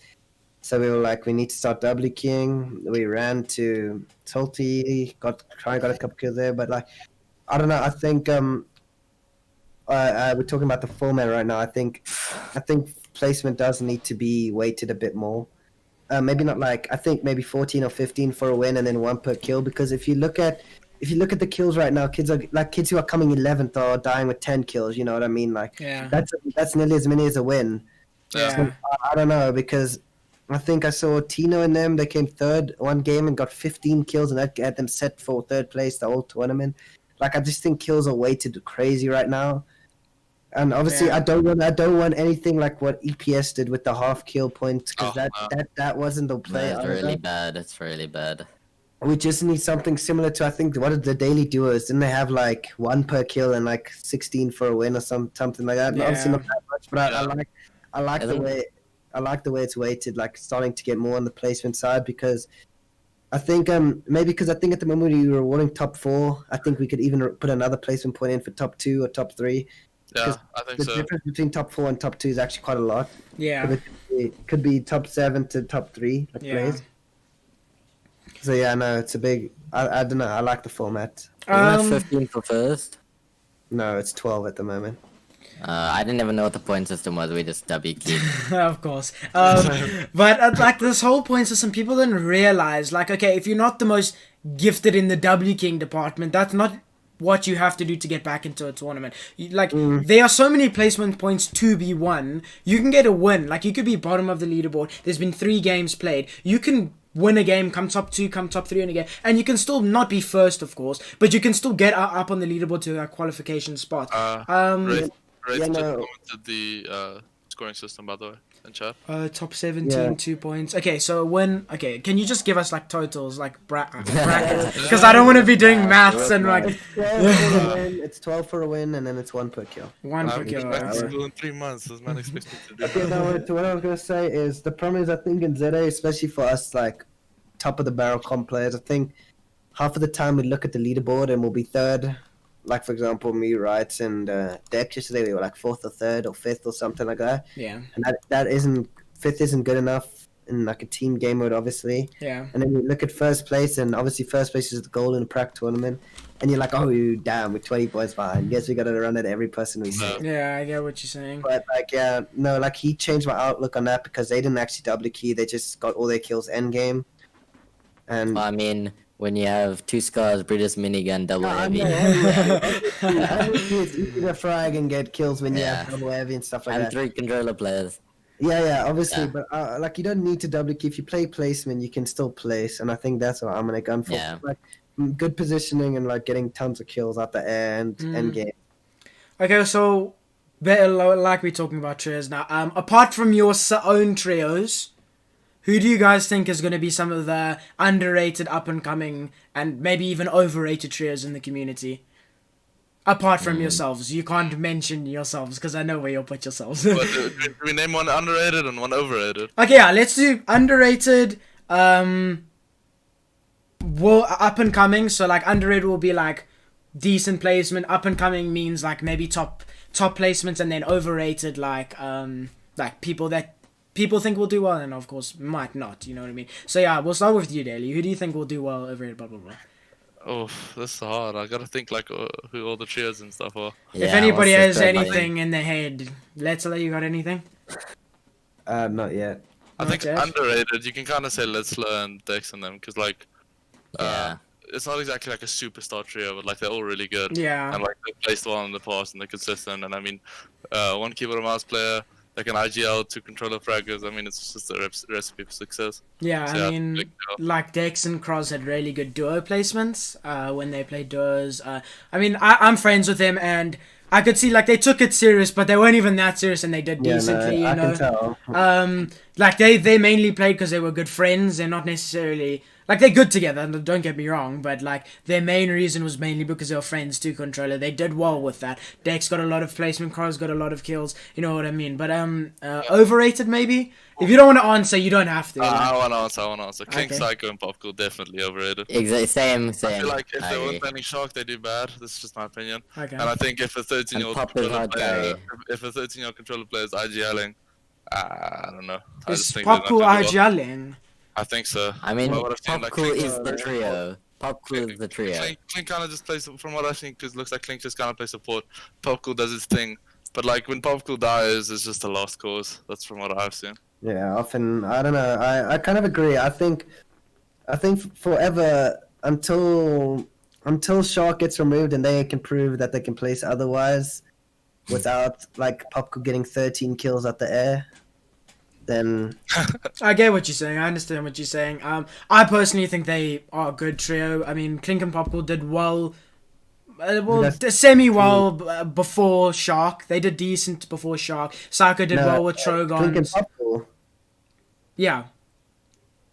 So we were like, we need to start double keying. We ran to Salty, got a couple kills there, but like, I don't know. I think we're talking about the format right now. I think placement does need to be weighted a bit more. Maybe not like, I think maybe 14 or 15 for a win and then 1 per kill, because if you look at the kills right now, kids who are coming 11th are dying with 10 kills. You know what I mean? Like, that's nearly as many as a win. Yeah. So, I don't know, because I think I saw Tino and them. They came 3rd one game and got 15 kills, and that had them set for 3rd place the whole tournament. Like, I just think kills are weighted crazy right now. And obviously, I don't want anything like what EPS did with the half kill points, because that wasn't the play. That's really bad. It's really bad. We just need something similar to, I think, what did the daily duos? Didn't they have like 1 per kill and like 16 for a win or something like that? Yeah. Obviously not that much, but I like the way it's weighted, like starting to get more on the placement side, because I think maybe because I think at the moment we were rewarding top 4, I think we could even put another placement point in for top 2 or top 3. Yeah, I think so. The difference between top 4 and top 2 is actually quite a lot. Yeah. It could be top 7 to top 3 plays. So yeah, no, it's a big. I don't know. I like the format. Isn't that 15 for first? No, it's 12 at the moment. I didn't even know what the point system was. We just W keyed. Of course. But like this whole point system, people didn't realize. Like, okay, if you're not the most gifted in the W King department, that's not what you have to do to get back into a tournament. There are so many placement points to be won. You can get a win. Like, you could be bottom of the leaderboard. There's been 3 games played. You can win a game, come top 2, come top 3 in a game, and you can still not be first, of course, but you can still get up on the leaderboard to a qualification spot. Ray just commented the scoring system, by the way, in chat. Top 17, 2 points. Okay, so when... Okay, can you just give us, like, totals, like, brackets? Because I don't want to be doing maths and, like... It's 12 for a win, and then it's 1 per kill. 1 per kill. Back to school in 3 months. This man expects me to do Okay, now, what I was going to say is, the problem is, I think in ZA, especially for us, like, top-of-the-barrel comp players, I think half of the time we look at the leaderboard and we'll be 3rd. Like, for example, me, Wrights, and Deck yesterday, we were like 4th or 3rd or 5th or something like that. Yeah. And that isn't... 5th isn't good enough in, like, a team game mode, obviously. Yeah. And then you look at 1st place, and obviously 1st place is the goal in a prac tournament. And you're like, oh, damn, we're 20 points behind. Guess we got to run at every person we see. Yeah, I get what you're saying. But, like, he changed my outlook on that because they didn't actually double key. They just got all their kills end game. And I mean, when you have 2 scars, British minigun, double I heavy. know, obviously it's easy to frag and get kills when you Yeah. have double heavy and stuff like And that. 3 controller players. Yeah, obviously, Yeah. but like you don't need to double key. If you play placement, you can still place, and I think that's what I'm gonna gun for. Yeah. Like good positioning and like getting tons of kills out the air and end game. Okay, so better like we're talking about trios now. Apart from your own trios, who do you guys think is going to be some of the underrated, up and coming, and maybe even overrated trios in the community? Apart from yourselves, you can't mention yourselves because I know where you'll put yourselves. But do we name one underrated and one overrated? Okay, yeah, let's do underrated. Well, up and coming. So like underrated will be like decent placement. Up and coming means like maybe top placements, and then overrated like people that people think will do well, and of course might not. You know what I mean? So yeah, we'll start with you, Daly. Who do you think will do well, overrated, blah blah blah? Oh, this is hard. I gotta think like who all the trios and stuff are. If Yeah, anybody what's has the third one? anything in their head, let's let you got anything. Not yet. I think Okay. underrated. You can kind of say let's learn Dex on them because like, Yeah. it's not exactly like a superstar trio, but like they're all really good. Yeah. And like they've placed well in the past and they're consistent. And I mean, one keyboard and mouse player, like an IGL, 2 controller fraggers. I mean, it's just a recipe for success. Yeah, So, I mean, big deal. like Dex and Cross had really good duo placements when they played duos. I mean, I'm friends with them, and I could see like they took it serious, but they weren't even that serious, and they did decently. I You know, can tell. like they mainly played because they were good friends. They're not necessarily like they're good together. Don't get me wrong, but like their main reason was mainly because they were friends to controller. They did well with that. Dex got a lot of placement. Cross got a lot of kills. You know what I mean? But overrated maybe. If you don't want to answer, you don't have to. I want to answer. Clink, Okay. Psycho, and Popcool definitely overrated. Same. I feel like if I they weren't agree. planning Shark, they do bad. This is just my opinion. Okay. And I think if a 13-year-old Pop is controller hard player, carry. if a 13-year-old controller player is IGLing, I don't know. I Is just think they're not Popcool gonna do well. IGLing? I think so. I mean, Well, what I've seen, like, Popcool Clink- is the trio. Popcool is the trio. Clink kind of just plays, from what I've seen, because it looks like Clink just kind of plays support. Popcool does its thing. But like when Popcool dies, it's just a lost cause. That's from what I've seen. Yeah, often I don't know. I kind of agree. I think forever until Shark gets removed and they can prove that they can place otherwise, without like Popco getting 13 kills at the air, then I get what you're saying. I understand what you're saying. I personally think they are a good trio. I mean, Clink and Popcorn did well. Semi well before Shark. They did decent before Shark. Psycho did well with Clink and Trogon. Popco, Yeah.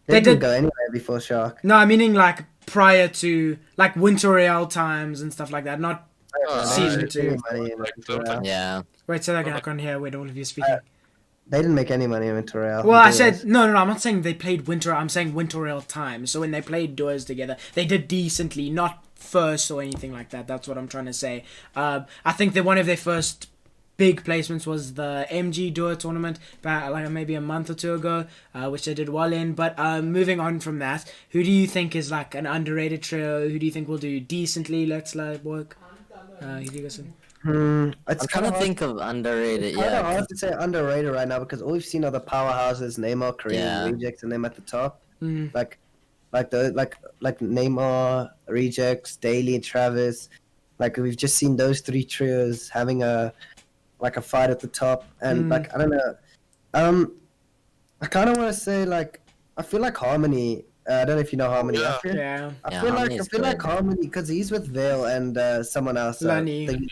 they They didn't did- go anywhere before Shark. No, I'm meaning like prior to like Winter Royale times and stuff like that. Not Season They didn't 2. make any money in Like, Winter Royale. Yeah. wait till I can hear with all of you speaking. They didn't make any money in Winter Royale. Well, I Duos. said no. I'm not saying they played Winter. I'm saying Winter Royale time. So when they played duos together, they did decently, not first or anything like that. That's what I'm trying to say. I think that one of their first big placements was the MG duo tournament, about like maybe a month or two ago, which they did well in. But moving on from that, who do you think is like an underrated trio? Who do you think will do decently? Let's like work. Who do you guys think? It's I'm kind trying of to think of underrated. Kind of Yeah. hard to say underrated right now because all we've seen are the powerhouses, Neymar, Kareem, Yeah. Rejects, and them at the top. Mm. Like Neymar, Rejects, Daly, Travis. Like we've just seen those three trios having a fight at the top, and like I don't know. I kind of want to say like I feel like Harmony. I don't know if you know Harmony. Yeah. After. Yeah, I Yeah, feel Harmony like is good. Harmony because he's with Vale and someone else. Lunny. Looney,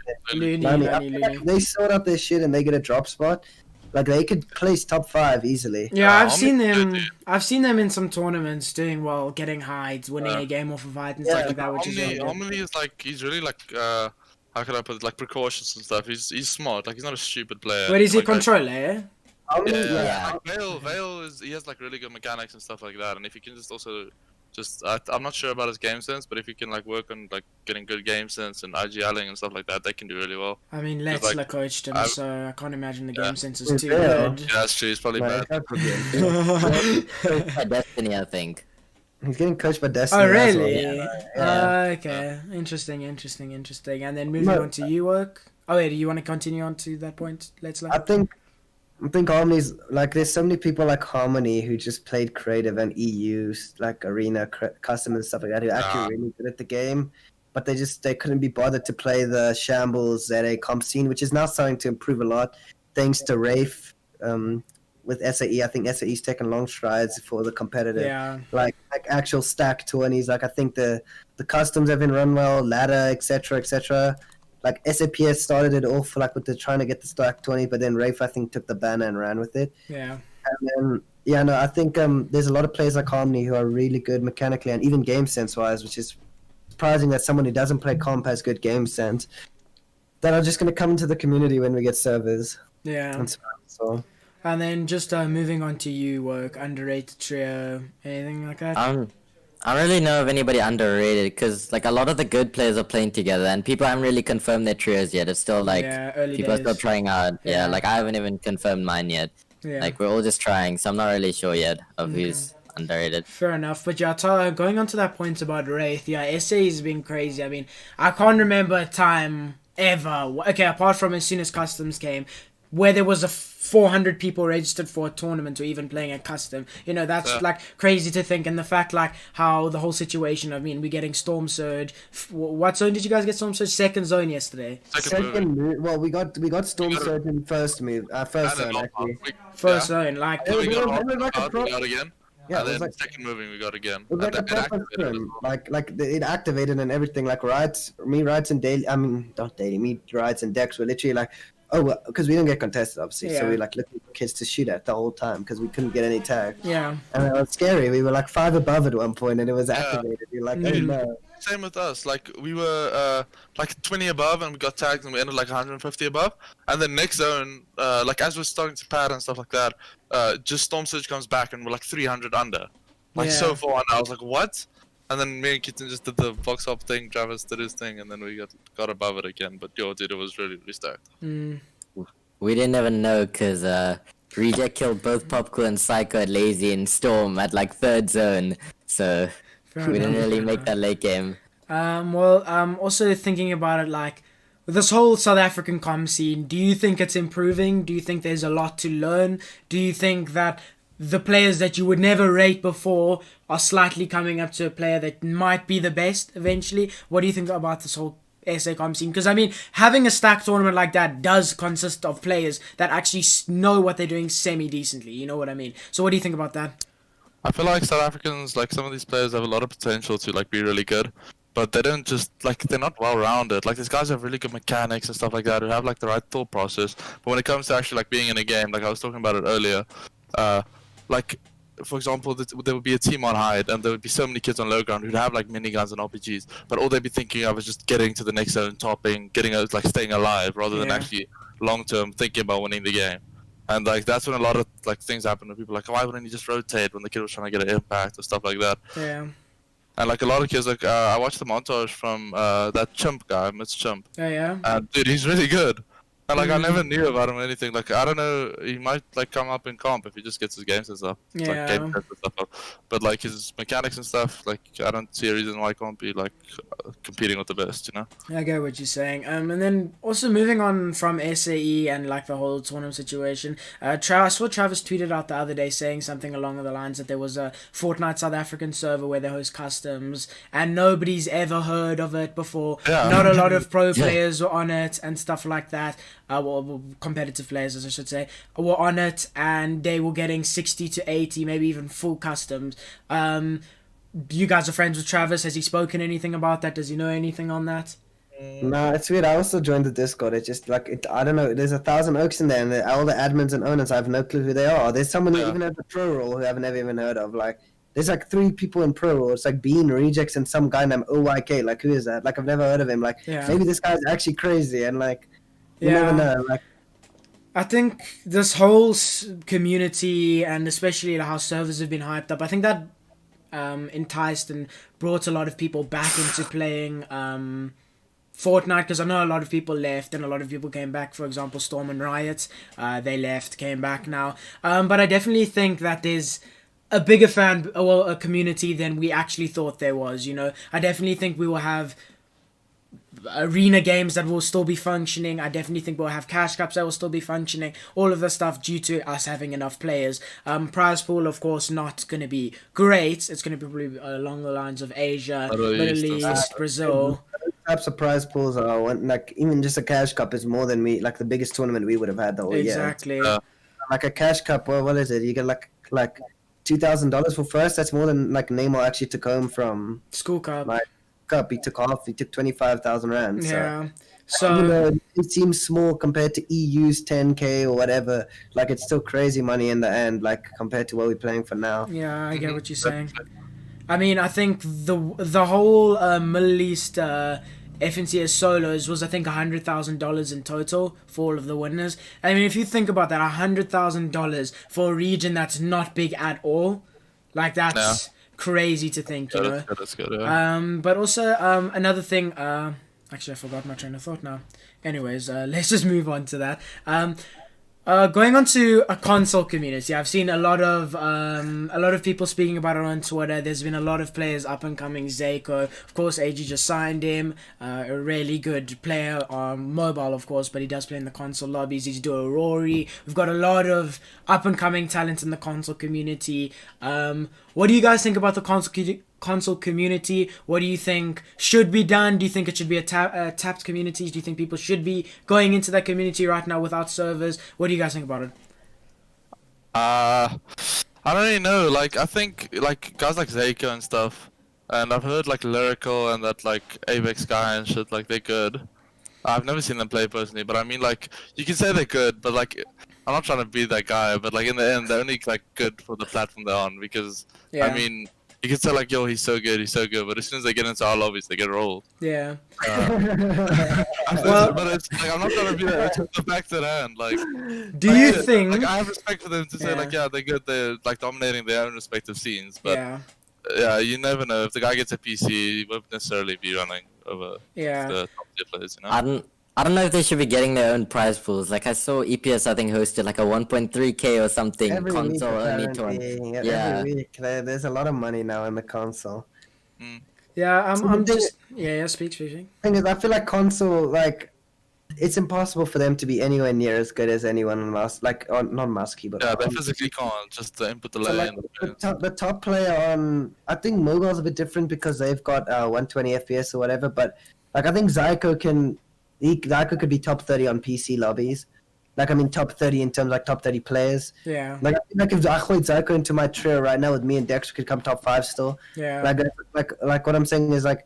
Lunny. I Looney, feel like Looney. if they sort out their shit and they get a drop spot, like they could place top 5 easily. Yeah, I've I'll seen make it, them. dude. I've seen them in some tournaments doing well, getting hides, winning a game off of hide and stuff like that, which is really good. Omni is like he's really like how can I put it, like precautious and stuff. He's smart. Like he's not a stupid player. But is he a Like, controller? Eh? Harmony, Yeah. Like Vale is he has like really good mechanics and stuff like that. And if he can just also I'm not sure about his game sense, but if he can like work on like getting good game sense and IGLing and stuff like that, they can do really well. I mean, like, Letzler coached him, I've- so I can't imagine the Yeah. game sense is With too Vale. good. Yeah, that's true. He's probably like, bad. By Destiny, I think. he's getting coached by Destiny. Oh, as well. really? Yeah. Okay. Interesting. And then moving on to you, work. Oh, wait, do you want to continue on to that point, I Letzler? think I think Harmony's like there's so many people like Harmony who just played creative and EU like arena custom and stuff like that who actually really good at the game, but they couldn't be bothered to play the Shambles ZA comp scene, which is now starting to improve a lot thanks to Rafe. With SAE, I think SAE's taken long strides for the competitive, like actual stack 20s. Like I think the customs have been run well, ladder, etc., etc. Like SAPS started it off like with the trying to get the stack 20, but then Rafe I think took the banner and ran with it. Yeah. And then I think there's a lot of players like Harmony who are really good mechanically and even game sense wise, which is surprising that someone who doesn't play comp has good game sense. That are just going to come into the community when we get servers. Yeah. So. And then just moving on to you, Work, underrated trio, anything like that? I don't really know of anybody underrated because like a lot of the good players are playing together and people haven't really confirmed their trios yet. It's still like people are still trying out. Yeah, like I haven't even confirmed mine yet. Yeah. Like we're all just trying, so I'm not really sure yet of who's underrated. Fair enough, but yeah, going on to that point about Wraith, SA has been crazy. I mean, I can't remember a time ever, okay, apart from as soon as customs came, where there was 400 people registered for a tournament or even playing a custom. You know, that's like crazy to think. And the fact like how the whole situation, I mean, we're getting Storm Surge. What zone did you guys get Storm Surge? Second zone yesterday. Second move. Well, we got Storm Surge in first move. First zone actually. First zone, like. We got again. Yeah, and then like, second moving we got again. It was like a proper stream. It activated and everything. Like Rights and Daily. I mean, not Daily. Me, Rights and Dex were literally like, because we didn't get contested, obviously, so we like looking for kids to shoot at the whole time because we couldn't get any tags. Yeah. And it was scary. We were like 5 above at one point, and it was activated. We were like, oh no. Same with us. Like we were like 20 above, and we got tagged, and we ended like 150 above. And then next zone, like as we're starting to pad and stuff like that, just Storm Surge comes back, and we're like 300 under, like so far. And I was like, what? And then me and Kitten just did the box hop thing, Travis did his thing, and then we got above it again. But dude, it was really, really stacked. We didn't even know because Reject killed both Popcool and Psycho at Lazy and Storm at like third zone, so we didn't really make that late game. Also thinking about it, like with this whole South African comm scene, do you think it's improving? Do you think there's a lot to learn? Do you think that the players that you would never rate before are slightly coming up to a player that might be the best eventually? What do you think about this whole SA comm scene? Because I mean, having a stacked tournament like that does consist of players that actually know what they're doing semi-decently, you know what I mean? So what do you think about that? I feel like South Africans, like some of these players have a lot of potential to like be really good, but they don't just like, they're not well rounded. Like these guys have really good mechanics and stuff like that, who have like the right thought process, but when it comes to actually like being in a game, like I was talking about it earlier, like for example, there would be a team on hide, and there would be so many kids on low ground who'd have like miniguns and RPGs, but all they'd be thinking of is just getting to the next zone, topping, like staying alive, rather than actually long term thinking about winning the game. And like that's when a lot of like things happen when people are like, why wouldn't you just rotate when the kid was trying to get an impact or stuff like that. Yeah. And like a lot of kids, like I watched the montage from that Chimp guy, Miss Chimp. Oh yeah. And dude, he's really good. And like I never knew about him or anything. Like I don't know, he might like come up in comp if he just gets his games and stuff. Yeah. Like game and stuff up. But like his mechanics and stuff, like I don't see a reason why he can't be like competing with the best, you know? I get what you're saying. And then also moving on from SAE and like the whole tournament situation, I saw Travis tweeted out the other day saying something along the lines that there was a Fortnite South African server where they host customs and nobody's ever heard of it before. Yeah. Not a lot of pro players were on it and stuff like that. Well, competitive players, as I should say, were on it, and they were getting 60 to 80, maybe even full customs. You guys are friends with Travis. Has he spoken anything about that? Does he know anything on that? No, it's weird. I also joined the Discord. It's just like I don't know. There's 1,000 oaks in there, and all the admins and owners, I have no clue who they are. There's someone who even has a pro role who I've never even heard of. Like, there's like 3 people in pro role. It's like Bean, Rejects, and some guy named OYK. Like, who is that? Like, I've never heard of him. Like, maybe this guy's actually crazy, and like. You never know. Like, I think this whole community, and especially how servers have been hyped up, I think that enticed and brought a lot of people back into playing Fortnite, because I know a lot of people left and a lot of people came back. For example, Storm and Riot, they left, came back now. But I definitely think that there's a bigger a community than we actually thought there was. You know, I definitely think we will have arena games that will still be functioning. I definitely think we'll have cash cups that will still be functioning. All of the stuff due to us having enough players. Prize pool, of course, not going to be great. It's going to be probably along the lines of Asia, Middle East, Brazil. Types of prize pools are like even just a cash cup is more than like the biggest tournament we would have had the whole year. Exactly. Like a cash cup, well, what is it? You get like $2,000 for first. That's more than like Neymar actually took home from School Cup. my cup. He took half. He took 25,000 rand. Yeah. So even though it seems small compared to EU's 10k or whatever, like it's still crazy money in the end. Like compared to what we're playing for now. Yeah, I get what you're saying. I mean, I think the whole Middle East FNCS solos was, I think, $100,000 in total for all of the winners. I mean, if you think about that, $100,000 for a region that's not big at all, like that's crazy to think, you know. That's good, yeah. But also another thing. Actually, I forgot my train of thought now. Anyways, let's just move on to that. Going on to a console community, I've seen a lot of people speaking about it on Twitter. There's been a lot of players up and coming. Zayko, of course, AG just signed him. A really good player on mobile, of course, but he does play in the console lobbies. He's doing Rory. We've got a lot of up and coming talent in the console community. What do you guys think about the console community? What do you think should be done? Do you think it should be a tapped community? Do you think people should be going into that community right now without servers? What do you guys think about it? I don't really know. Like, I think like guys like Zayko and stuff, and I've heard like Lyrical and that like Avex guy and shit. Like they're good. I've never seen them play personally, but I mean like you can say they're good, but like I'm not trying to be that guy. But like in the end, they're only like good for the platform they're on because I mean. You can say like, yo, he's so good, but as soon as they get into our lobbies, they get rolled. Yeah. Well, but it's like I'm not trying to be that. It's the fact at hand. Like, do you think? Like, I have respect for them to say like, yeah, they're good. They're like dominating their own respective scenes. But yeah, you never know. If the guy gets a PC, he won't necessarily be running over the top tier players. You know. I don't know if they should be getting their own prize pools. Like I saw EPS, I think, hosted like a 1.3k or something every console week, only tournament. Yeah, every week. There's a lot of money now in the console. Yeah, I'm just speak. Thing is, I feel like console, like it's impossible for them to be anywhere near as good as anyone on mouse, like not mouse keyboard. Yeah, they physically can't. Just the input delay. So like, the top player on, I think mobile's a bit different because they've got 120 FPS or whatever. But like I think Zyko could be top 30 on PC lobbies. Like, I mean, top 30 in terms of, like, top 30 players. Yeah. Like if I played Zyko into my trio right now with me and Dex, could come top 5 still. Yeah. Like what I'm saying is, like,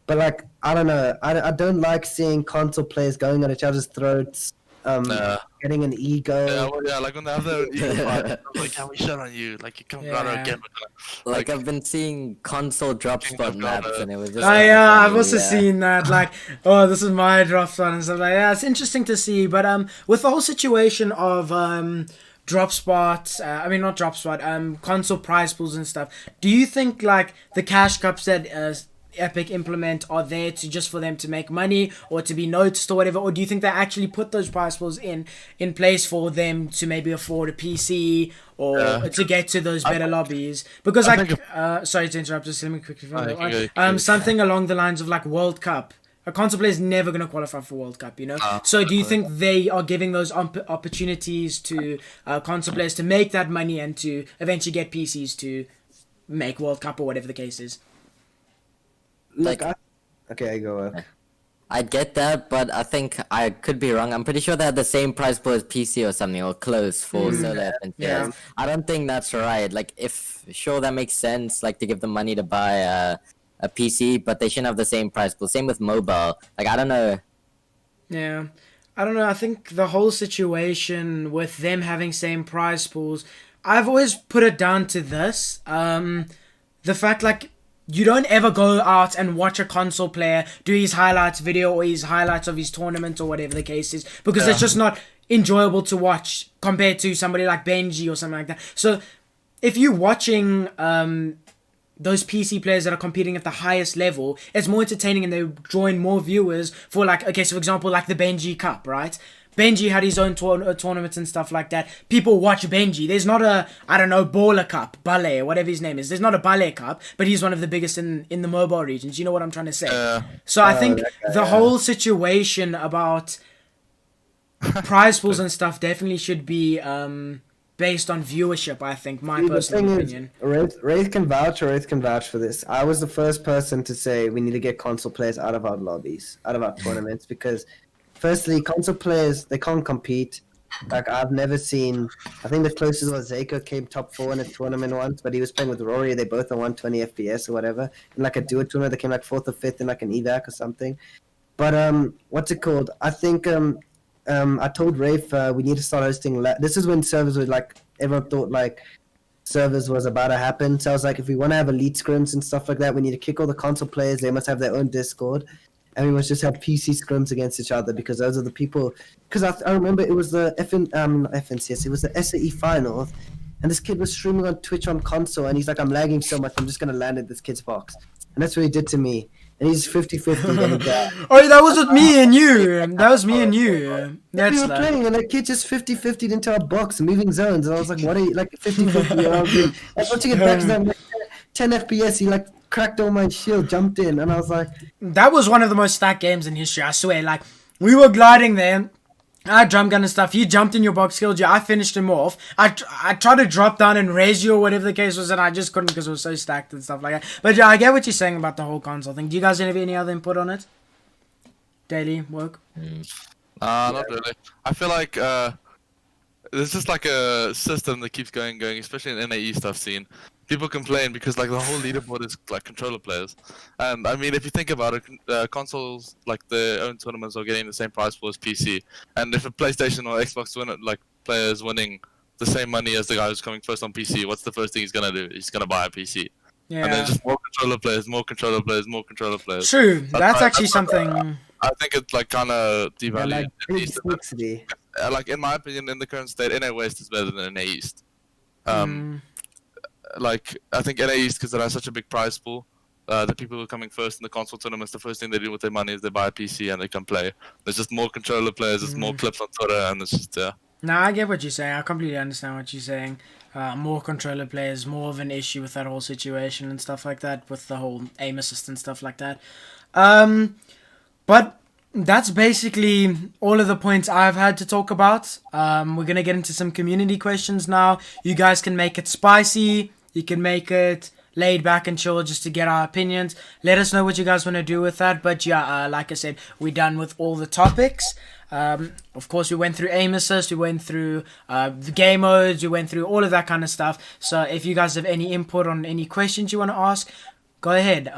but, like, I don't know. I don't like seeing console players going on each other's throats, getting an ego. Yeah, well, yeah, like when they have their ego fight, I'm like, can we shut on you? Like, you come around again. Like, I've been seeing console drop spot maps, and it was just. I've also seen that. Like, oh, this is my drop spot and stuff like that. Yeah, it's interesting to see. But with the whole situation of drop spots, not drop spot, console prize pools and stuff. Do you think like the cash cups that Epic implement are there to just for them to make money or to be noticed or whatever, or do you think they actually put those prize pools in place for them to maybe afford a PC or to get to those better lobbies? Because sorry to interrupt, just let me quickly something along the lines of like World Cup. A console player is never going to qualify for World Cup, you know? So do you think they are giving those opportunities to console players to make that money and to eventually get PCs to make World Cup or whatever the case is? Like, okay, go. I get that, but I think I could be wrong. I'm pretty sure they had the same price pool as PC or something, or close for solo FNCS. Yeah. I don't think that's right. Like, sure, that makes sense, like, to give them money to buy a PC, but they shouldn't have the same price pool. Same with mobile. Like, I don't know. Yeah. I don't know. I think the whole situation with them having same prize pools, I've always put it down to this. The fact, like, you don't ever go out and watch a console player do his highlights video or his highlights of his tournament or whatever the case is, because it's just not enjoyable to watch compared to somebody like Benji or something like that. So if you're watching those PC players that are competing at the highest level, it's more entertaining and they're drawing more viewers for, like, okay, so for example, like the Benji Cup, right? Benji had his own tournaments and stuff like that. People watch Benji. There's not a, I don't know, Baller Cup, Ballet, whatever his name is. There's not a Ballet Cup, but he's one of the biggest in the mobile regions. You know what I'm trying to say? So I think the whole situation about prize pools and stuff definitely should be based on viewership, I think, my personal opinion. Wraith can vouch for this. I was the first person to say we need to get console players out of our lobbies, out of our tournaments, because firstly, console players, they can't compete. Like, I've never seen, I think the closest was Zako came top 4 in a tournament once, but he was playing with Rory. They both are 120 FPS or whatever. In like a duo tournament, they came like 4th or 5th in like an evac or something. But what's it called? I think I told Rafe we need to start hosting. This is when servers were like, everyone thought like servers was about to happen. So I was like, if we want to have elite scrims and stuff like that, we need to kick all the console players. They must have their own Discord. And we must just have PC scrims against each other, because those are the people. Because I remember it was the FNCS, it was the SAE finals, and this kid was streaming on Twitch on console, and he's like, I'm lagging so much, I'm just gonna land in this kid's box. And that's what he did to me. And he's 50-50 and he died. Oh, that was with me and you. That was me and you. That's we were playing, and that kid just 50-50'd into our box, moving zones, and I was like, what are you, like 50-50? I was watching it back, and I'm like 10 FPS, he like cracked all my shield, jumped in, and I was like, that was one of the most stacked games in history, I swear. Like, we were gliding there, I had drum gun and stuff, you jumped in your box, killed you, I finished him off, I tried to drop down and raise you or whatever the case was, and I just couldn't because it was so stacked and stuff like that. But yeah, I get what you're saying about the whole console thing. Do you guys have any other input on it? Daily work? Not really. I feel like there's just like a system that keeps going, especially in NAE stuff scene. People complain because like the whole leaderboard is like controller players, and I mean if you think about it, consoles like their own tournaments are getting the same prize pool as PC, and if a PlayStation or Xbox player is winning the same money as the guy who's coming first on PC, what's the first thing he's gonna do? He's gonna buy a PC. Yeah. And then just more controller players. True, that's actually something. I think it's like kind of devalued. like, like in my opinion, in the current state, NA West is better than NA East. Like I think NA East, because it has such a big prize pool, the people who are coming first in the console tournaments, the first thing they do with their money is they buy a PC and they can play. There's just more controller players, there's more clips on Twitter, and it's just No, I get what you're saying. I completely understand what you're saying. More controller players, more of an issue with that whole situation and stuff like that, with the whole aim assist and stuff like that. But that's basically all of the points I've had to talk about. We're going to get into some community questions now. You guys can make it spicy. You can make it laid back and chill just to get our opinions. Let us know what you guys want to do with that. But yeah, like I said, we're done with all the topics. Of course, we went through aim assist, we went through the game modes, we went through all of that kind of stuff. So if you guys have any input on any questions you want to ask, go ahead.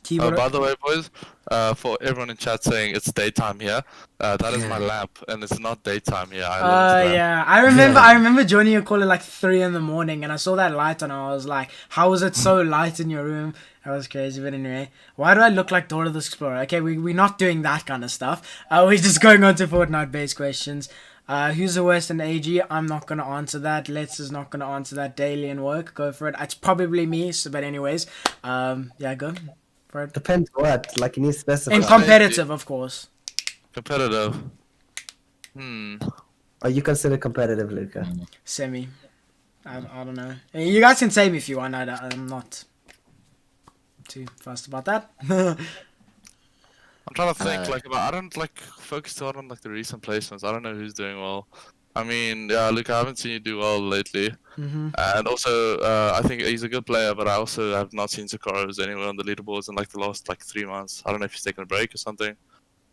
By the way, boys, for everyone in chat saying it's daytime here, that is my lamp, and it's not daytime here. Yeah, I remember joining a call at like 3 in the morning, and I saw that light on, and I was like, how is it so light in your room? That was crazy. But anyway, why do I look like Dora the Explorer? Okay, we're not doing that kind of stuff. We're just going on to Fortnite-based questions. Who's the worst in AG? I'm not going to answer that. Let's is not going to answer that. Daily and work. Go for it. It's probably me, so, but anyways. Yeah, go. Depends what, like you need to specify. And competitive, of course. Competitive. Are you considered competitive, Luca? Semi. I don't know. You guys can say me if you want. I'm not too fussed about that. I'm trying to think. I don't like focus too hard on like the recent placements. I don't know who's doing well. I mean, yeah, Luke, I haven't seen you do well lately. And also, I think he's a good player, but I also have not seen Sakaros anywhere on the leaderboards in like the last like 3 months. I don't know if he's taken a break or something,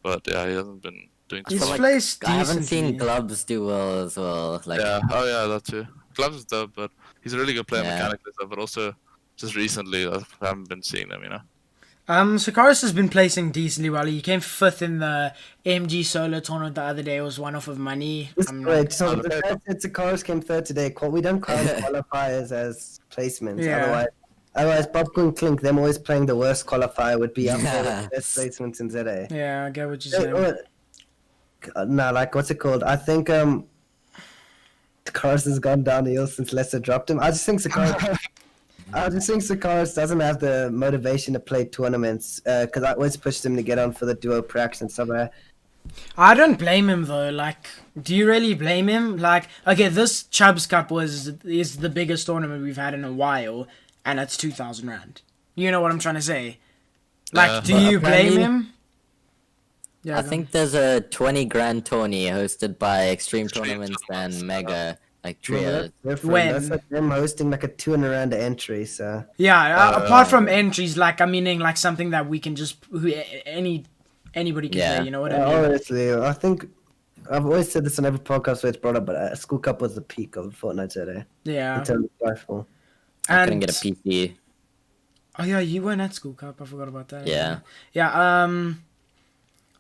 but yeah, he hasn't been doing too well. I haven't seen Gloves do well as well. Like, yeah, oh yeah, that too. Gloves is dope, but he's a really good player mechanically, but also just recently I haven't been seeing them, you know. Sakaris has been placing decently well. He came 5th in the MG solo tournament the other day. It was one off of money. Wait, so the fact that Sakaris came 3rd today, we don't count qualifiers as placements. Yeah. Otherwise, Popcorn Clink, them always playing the worst qualifier would be up there with the best placements in ZA. Yeah, I get what you're saying. No, like, what's it called? I think Sakaris has gone downhill since Leicester dropped him. I just think Sakaris doesn't have the motivation to play tournaments because I always pushed him to get on for the duo pracs and stuff like that. I don't blame him though. Like, do you really blame him? Like, okay, this Chubbs Cup is the biggest tournament we've had in a while, and it's 2,000 rand. You know what I'm trying to say? Like, Yeah. do But you blame apparently- him? Yeah, I go think there's a 20 grand tourney hosted by Extreme Extreme Tournaments Tournaments, and Mega, like Well, trios. that's different. When? That's like them hosting like a 200 rand entry. So Yeah, apart from entries, like I'm meaning like something that we can just anybody can Yeah. play. You know what I mean? honestly, I think I've always said this on every podcast where it's brought up, but School Cup was the peak of Fortnite today. Yeah. In terms of rifle. I couldn't get a PC. Oh yeah, you weren't at School Cup. I forgot about that. Yeah. Yeah.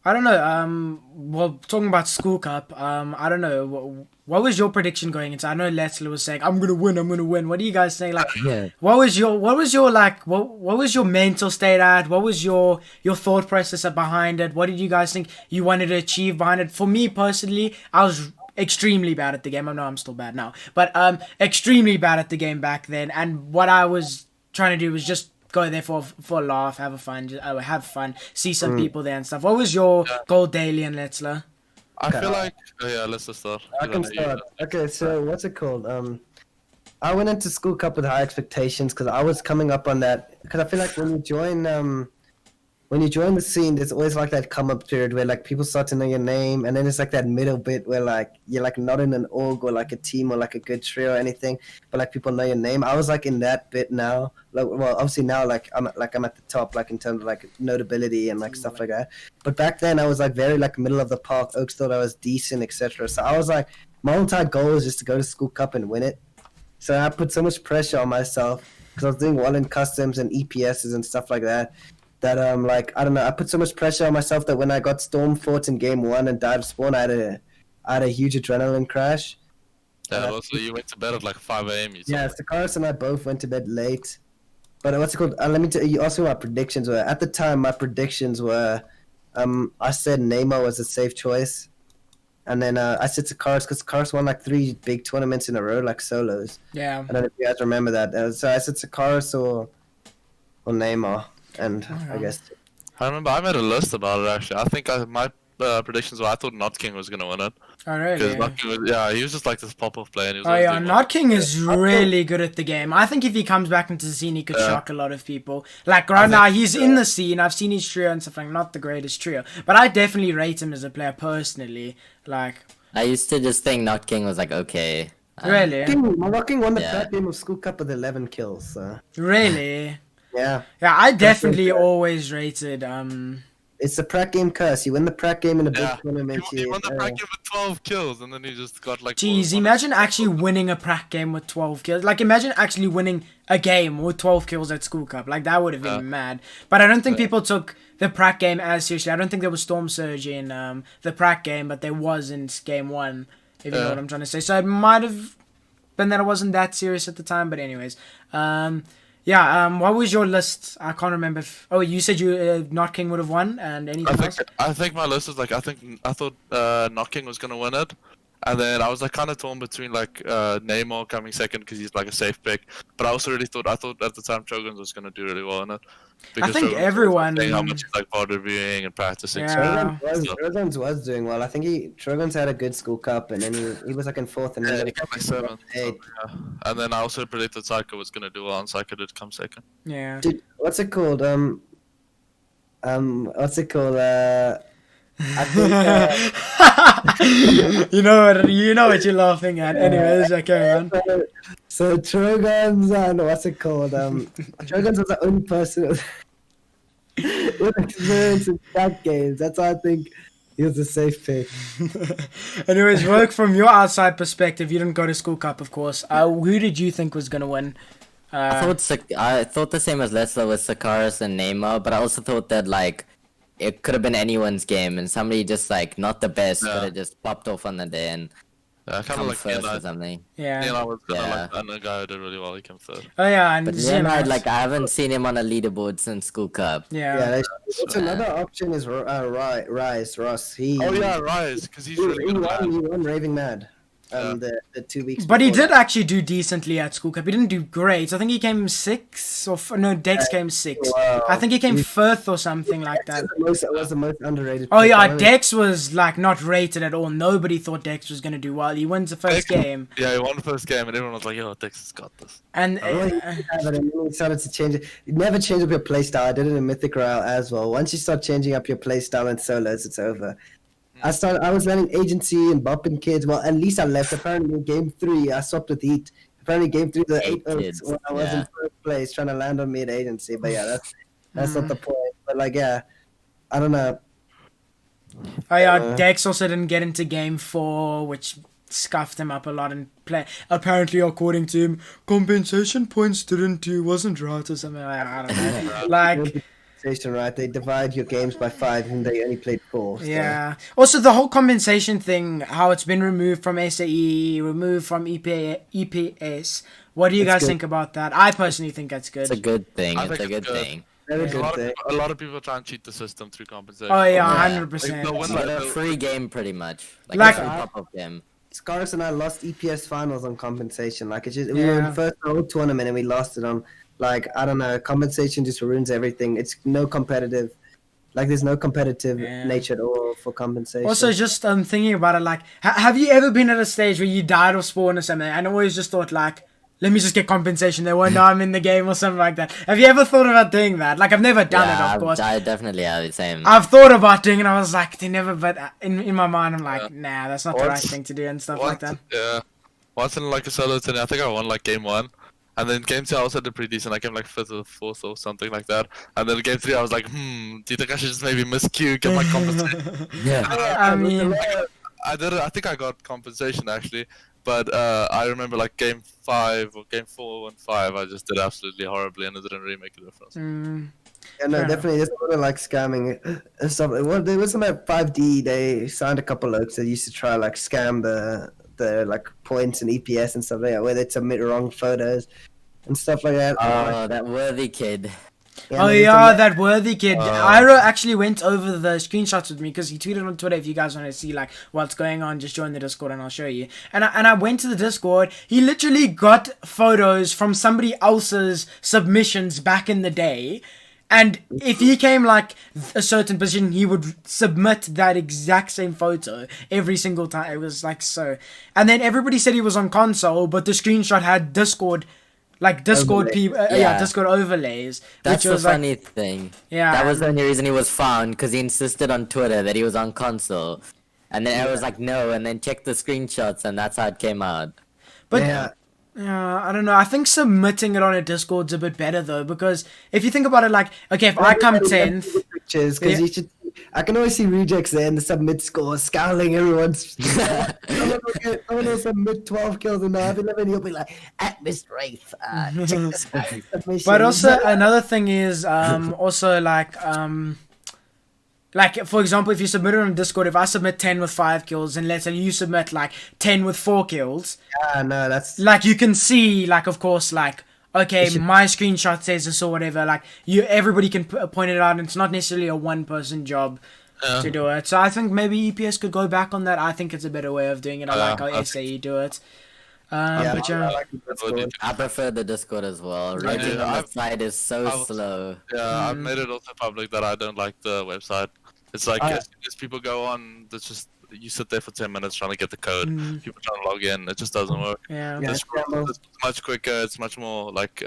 I don't know. Well, talking about School Cup. I don't know. What was your prediction going into? I know Leslie was saying, "I'm gonna win. I'm gonna win." What do you guys think? Like, Yeah. what was your mental state at? What was your thought process behind it? What did you guys think you wanted to achieve behind it? For me personally, I was extremely bad at the game. I know I'm still bad now, but extremely bad at the game back then. And what I was trying to do was just go there for a laugh, have fun, see some people there and stuff. What was your goal daily and Letzler? I feel like, oh yeah, let's just start. I can start. Okay, so what's it called? I went into School Cup with high expectations because I was coming up on that. Because I feel like when you join the scene, there's always like that come up period where like people start to know your name, and then it's like that middle bit where like you're like not in an org or like a team or like a good trio or anything, but like people know your name. I was like in that bit now. Like, well, obviously now like I'm at the top like in terms of like notability and like stuff like that. But back then I was like very like middle of the park. Oaks thought I was decent, etc. So I was like, my entire goal was just to go to School Cup and win it. So I put so much pressure on myself because I was doing well in customs and EPSs and stuff like that. That like I don't know, I put so much pressure on myself that when I got storm fought in game 1 and died of spawn, I had a huge adrenaline crash. Yeah, also you went to bed at like 5 a.m. Yeah, Sakaris and I both went to bed late. But what's it called? Let me tell you also my predictions were. At the time, my predictions were, I said Neymar was a safe choice. And then I said Sakaris because Sakaris won like 3 big tournaments in a row, like solos. Yeah. I don't know if you guys remember that. So I said Sakaris or Neymar. And I guess I remember I made a list about it actually. I think my predictions were I thought Not King was gonna win it. Oh really? Because Not King was, he was just like this pop-off player. And he was Oh always yeah, doing Not King is really good at the game. I think if he comes back into the scene, he could shock a lot of people. Like right now, he's in the scene. I've seen his trio and stuff like not the greatest trio, but I definitely rate him as a player personally. Like I used to just think Not King was like okay. really, Not King won the Yeah. third game of School Cup with 11 kills. So really. yeah, Yeah, I definitely always rated it's the prac game curse. You win the prac game in a big Yeah. tournament. He won the bracket with 12 kills, and then he just got like. Jeez, imagine actually winning a prac game with 12 kills. Like, imagine actually winning a game with 12 kills at School Cup. Like, that would have been mad. But I don't think people took the prac game as seriously. I don't think there was Storm Surge in the prac game, but there was in game 1, if you know what I'm trying to say. So it might have been that it wasn't that serious at the time. But anyways, what was your list? I can't remember. You said you Not King would have won, and anything else? I think my list was like I thought Not King was gonna win it, and then I was like kind of torn between like Neymar coming second because he's like a safe pick, but I also really thought at the time Trogans was gonna do really well in it. I think Trogans was everyone. saying how much he's like VOD reviewing and practicing. Yeah. Trogans was doing well. I think Trogans had a good School Cup, and then he was like in 4th, and Yeah, then he got like 7. Eight. Yeah. And then I also predicted Psycho was gonna do well, and Psycho did come second. Yeah. Dude, what's it called? What's it called? I think, you know what you're laughing at. Anyways, okay, man. so Trogans and what's it called? Trogans was the only person with experience in that games. That's why I think he was a safe pick. Anyways, work from your outside perspective. You didn't go to School Cup, of course. Who did you think was gonna win? I thought the same as Leslie with Sakaris and Neymar, but I also thought that like it could have been anyone's game and somebody just like not the best could have just popped off on the day and Yeah, kind of come like first or Neil. something. Yeah. Neil was kind of Yeah. like another guy who did really well. He came third. Oh yeah, and But Zen, then like I haven't seen him on a leaderboard since School Cup. yeah. What's another option is Rise Ross. Oh yeah, Rise, because he's really good at that. He won Raving Mad. the 2 weeks. But he before did that. actually do decently at School Cup. He didn't do great. I think he came sixth, no, Dex came sixth. Wow. I think he came fifth or something like that. Was the most underrated. Oh pick. I yeah, remember- Dex was like not rated at all. Nobody thought Dex was gonna do well. He wins the first game, Yeah, he won the first game, and everyone was like, "Yo, Texas got this." and I really didn't have it, and then we started to change it. You never change up your playstyle. I did it in Mythic Royale as well. Once you start changing up your playstyle in solos, it's over. I was learning agency and bopping kids. Well, at least I left. Apparently, in game 3, I swapped with Heat. Apparently, game 3, the 8 kids, when I was in yeah. first place, trying to land on mid agency. But yeah, that's not the point. But like, yeah, I don't know. oh yeah, Dex also didn't get into game 4, which scuffed him up a lot and play. Apparently, according to him, compensation points wasn't right or something. I don't know. Like. Right, they divide your games by 5, and they only played 4. So. Yeah. Also, the whole compensation thing, how it's been removed from SAE, removed from EPS. What do you guys good. think about that? I personally think that's good. It's a good thing. I It's a think good it's good. thing. Very A good lot, thing. a lot of people try and cheat the system through compensation. Oh yeah, Yeah. 100%. Like, It's Like, a free game, pretty much. Like, Like- a free pop-up game. Scarus and I lost EPS finals on compensation. Like it's just we were Yeah. in first whole tournament and we lost it on like I don't know. Compensation just ruins everything. It's no competitive. Like there's no competitive Yeah. nature at all for compensation. Also, just thinking about it, like, have you ever been at a stage where you died or spawned or something, and always just thought like, let me just get compensation. They won't know I'm in the game or something like that. Have you ever thought about doing that? Like, I've never done it, of course. I definitely have the same. I've thought about doing it. I was like, they never. But in my mind, I'm like, nah, that's not the right Once- thing to do and stuff like that. Yeah. Once in like a solo tournament, I think I won like game 1. And then game 2 I also did pretty decent. I came like 5th or 4th or something like that. And then game 3 I was like, do you think I should just maybe miss Q, get my compensation? Yeah. I mean, I did it. I think I got compensation actually. But I remember like game 5 or game 4 and 5, I just did absolutely horribly and it didn't really make a difference. yeah, no, fair definitely. There's a lot of like scamming and stuff. Well, there was some at 5D. They signed a couple of oaks that used to try like scam the like points and EPS and stuff like that, where they'd submit wrong photos and stuff like that. Oh, that worthy kid. oh there's yeah, some- that worthy kid. Iro actually went over the screenshots with me because he tweeted on Twitter. If you guys want to see like what's going on, just join the Discord and I'll show you. And I went to the Discord. He literally got photos from somebody else's submissions back in the day. And if he came like a certain position, he would submit that exact same photo every single time. It was like so. And then everybody said he was on console, but the screenshot had Discord, like Discord Overlay. people, yeah, Yeah. Discord overlays. That's which the was like, funny thing. yeah, That was the only reason he was found, because he insisted on Twitter that he was on console. And then I was like, no, and then checked the screenshots, and that's how it came out. but yeah. I don't know. I think submitting it on a Discord's a bit better though, because if you think about it, like, okay, if I come 10th, pictures because Yeah. you should. I can always see rejects there in the submit score, scowling everyone's. Someone will submit 12 kills and I have 11. You'll be like, at Miss Wraith, check this guy's submission. but also another thing is also like for example, if you submit it on Discord, if I submit 10 with 5 kills and let's say you submit like 10 with 4 kills, no, that's like you can see like of course like okay, should- my screenshot says this or whatever, like everybody can point it out and it's not necessarily a one person job to do it. So I think maybe EPS could go back on that. I think it's a better way of doing it. I like how I SAE do it. yeah, But I yeah, like the Discord. I prefer the Discord as well. Rating do. on the I've- side is so I've- slow. Yeah, I've made it also public that I don't like the website. It's like as soon as people go on, it's just you sit there for 10 minutes trying to get the code. People trying to log in, it just doesn't work. yeah. Yeah. It's much quicker. It's much more like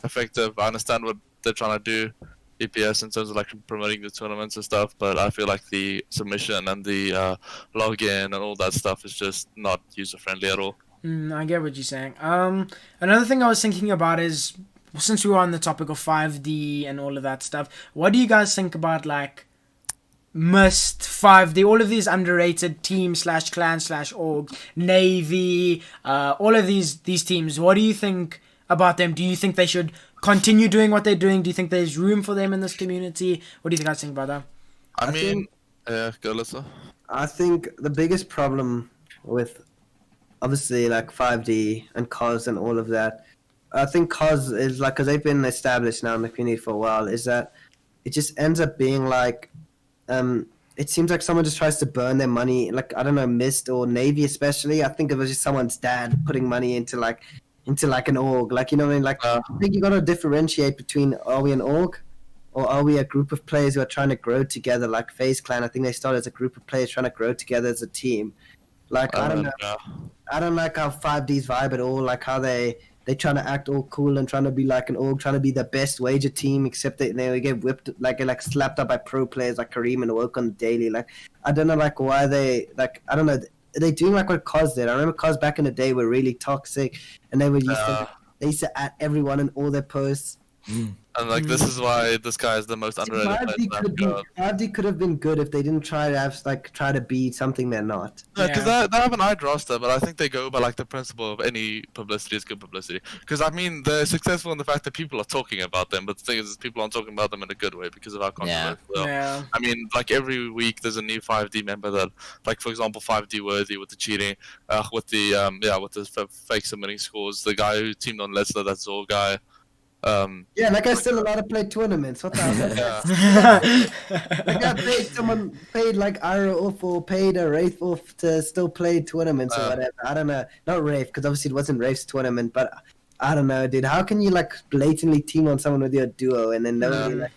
effective. I understand what they're trying to do, EPS in terms of like promoting the tournaments and stuff. But I feel like the submission and the login and all that stuff is just not user friendly at all. I get what you're saying. Another thing I was thinking about is, since we were on the topic of 5D and all of that stuff, what do you guys think about like Mist, 5D, all of these underrated team / clan / org, Navy, all of these teams? What do you think about them? Do you think they should continue doing what they're doing? Do you think there's room for them in this community? What do you think guys think about that? I mean, think- yeah, go Lisa. I think the biggest problem with obviously like 5D and COS and all of that, I think COS is like, because they've been established now in the community for a while, is that it just ends up being like it seems like someone just tries to burn their money. Like I don't know, Mist or Navy especially. I think it was just someone's dad putting money into like an org. Like you know what I mean? Like I think you got to differentiate between are we an org or are we a group of players who are trying to grow together? Like FaZe Clan, I think they started as a group of players trying to grow together as a team. Like I don't know. I don't like how 5D's vibe at all. Like how they trying to act all cool and trying to be like an org, trying to be the best wager team, except that they get whipped, like slapped up by pro players like Kareem and Woke on the daily. Like I don't know, like why they like I don't know. They doing like what Cos did. I remember Cos back in the day were really toxic, and they used to at everyone in all their posts. And like this is why this guy is the most underrated. 5D could have been good if they didn't try to be something they're not. Yeah, because they have an eyed roster, but I think they go by like the principle of any publicity is good publicity. Because I mean, they're successful in the fact that people are talking about them, but the thing is, people aren't talking about them in a good way because of how controversial they are. Yeah. I mean, like every week there's a new 5D member that, like for example, 5D Worthy with the cheating, with the fake submitting scores. The guy who teamed on Lesnar, that Zor guy. Yeah, that guy's still allowed to play tournaments. What the hell? Like someone paid like Ira off or paid a Wraith off to still play tournaments or whatever. I don't know. Not Wraith, because obviously it wasn't Wraith's tournament, but I don't know, dude. How can you like blatantly team on someone with your duo and then nobody like?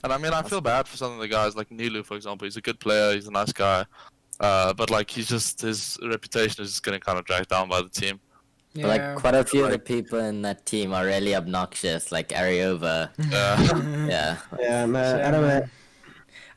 And I mean, I feel bad for some of the guys, like Nilu, for example. He's a good player. He's a nice guy. But like, his reputation is just getting kind of dragged down by the team. Yeah. Like quite a few of the people in that team are really obnoxious, like Ariova. Yeah. Yeah, man. I don't know.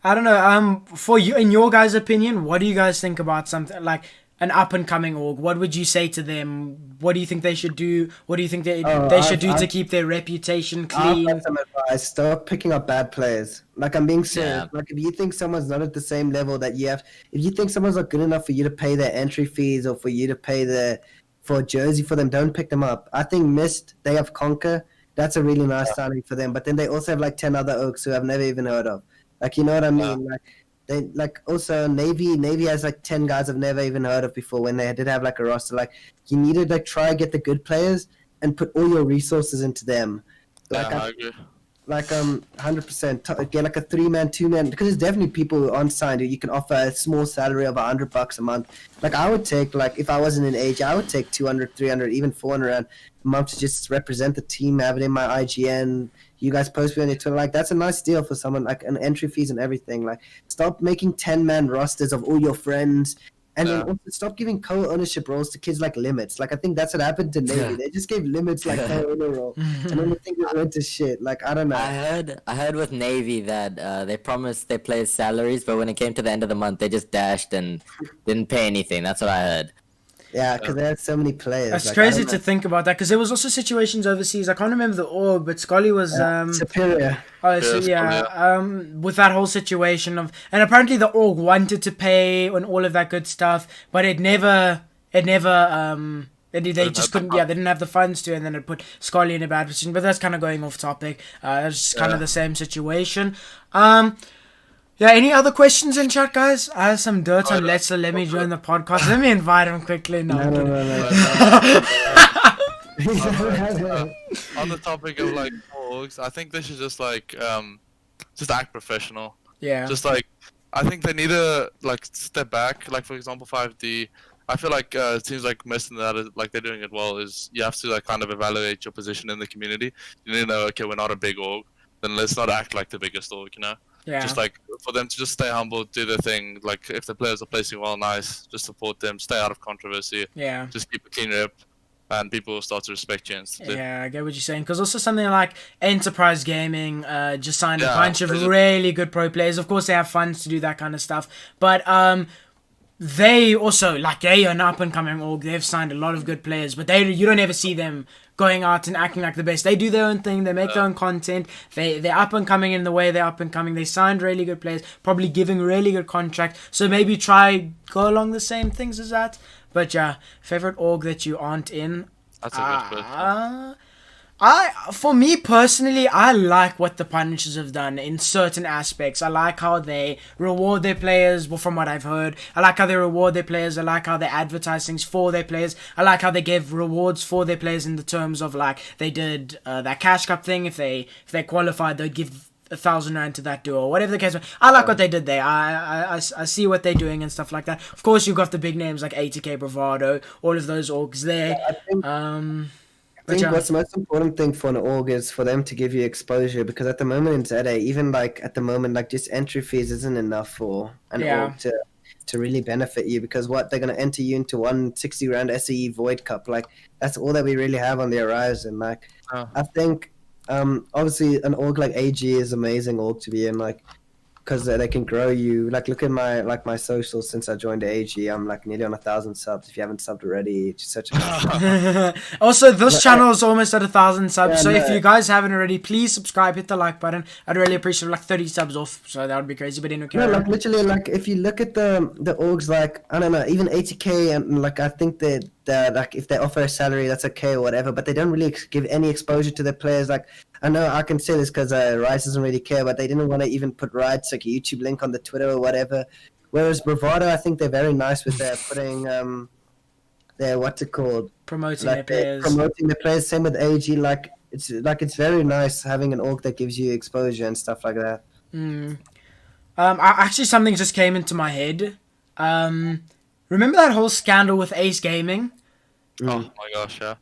I don't know. For you, in your guys' opinion, what do you guys think about something like an up and coming org? What would you say to them? What do you think they should do? What do you think they should do to keep their reputation clean? I've got some advice. Stop picking up bad players. Like I'm being serious. Yeah. Like if you think someone's not at the same level that you have, if you think someone's not good enough for you to pay their entry fees or for you to pay for a jersey for them, don't pick them up. I think Mist, they have Conquer. That's a really nice signing for them. But then they also have like 10 other Oaks who I've never even heard of. Like, you know what I mean? Like they like also Navy has like 10 guys I've never even heard of before when they did have like a roster. Like you need to like try and get the good players and put all your resources into them. Like I agree. Like 100% get like a 3-man, 2-man, because there's definitely people who aren't signed who you can offer a small salary of $100 a month. Like I would take, like if I wasn't in age, I would take 200, 300, even 400 a month to just represent the team, have it in my IGN. You guys post me on your Twitter. Like that's a nice deal for someone, like an entry fees and everything. Like stop making 10-man rosters of all your friends. And then also stop giving co-ownership roles to kids like Limits. Like I think that's what happened to Navy. They just gave Limits like co-owner role, and then the thing just went to shit. Like I don't know. I heard with Navy that they promised their players salaries, but when it came to the end of the month, they just dashed and didn't pay anything. That's what I heard. Yeah, because they had so many players. That's crazy to think about that, because there was also situations overseas. I can't remember the org, but Scully was Superior. Oh, so with that whole situation of, and apparently the org wanted to pay and all of that good stuff, but they just couldn't. Yeah, they didn't have the funds to, and then it put Scully in a bad position. But that's kind of going off topic. It's kind of the same situation. Yeah, any other questions in chat, guys? I have some dirt on Let's let me join the podcast. Let me invite him quickly. No. On the topic of like orgs, I think they should just like just act professional. Yeah. Just like I think they need to like step back. Like for example, 5D. I feel like it seems like most of that, like they're doing it well. Is you have to like kind of evaluate your position in the community. You need to know, okay, we're not a big org, then let's not act like the biggest org, you know. Yeah. Just like for them to just stay humble, do their thing. Like if the players are placing well, nice. Just support them. Stay out of controversy. Yeah. Just keep a clean rep, and people will start to respect you instantly. Yeah, I get what you're saying. Because also something like Enterprise Gaming just signed a bunch of really good pro players. Of course, they have funds to do that kind of stuff, but they also, like, they are an up and coming org. They've signed a lot of good players, but you don't ever see them going out and acting like the best. They do their own thing. They make their own content. They're up and coming in the way they're up and coming. They signed really good players, probably giving really good contracts. So maybe try go along the same things as that. But yeah, favorite org that you aren't in. That's a good question. For me personally, I like what the Punishers have done in certain aspects. I like how they reward their players, well, from what I've heard. I like how they reward their players. I like how they advertise things for their players. I like how they give rewards for their players in the terms of, like, they did that Cash Cup thing. If they qualified, they'd give 1,000 rand to that duo, or whatever the case. I like what they did there. I see what they're doing and stuff like that. Of course, you've got the big names like ATK, Bravado, all of those orgs there. I think, But I think yeah. what's the most important thing for an org is for them to give you exposure, because at the moment in ZA, even like at the moment, like just entry fees isn't enough for an Yeah. org to really benefit you, because what they're going to enter you into 160 round SEE Void Cup, like that's all that we really have on the horizon. Like I think obviously an org like AG is amazing org to be in, like because they can grow you. Like look at my socials since I joined AG. I'm like nearly on 1,000 subs. If you haven't subbed already, it's such a Also, this channel is almost at 1,000 subs, Yeah, so if no. you guys haven't already, please subscribe, hit the like button. I'd really appreciate like 30 subs off, so that would be crazy. But anyway, No, like literally, like if you look at the orgs, like I don't know, even 80k, and like I think that like if they offer a salary, that's okay or whatever, but they don't really give any exposure to their players. Like I know I can say this because Rice doesn't really care, but they didn't want to even put Riot's like a YouTube link on the Twitter or whatever. Whereas Bravado, I think they're very nice with their putting their what's it called, promoting their like they're players. promoting the players. Same with AG, like it's very nice having an org that gives you exposure and stuff like that. Actually, something just came into my head. Remember that whole scandal with Ace Gaming? Oh my gosh, yeah.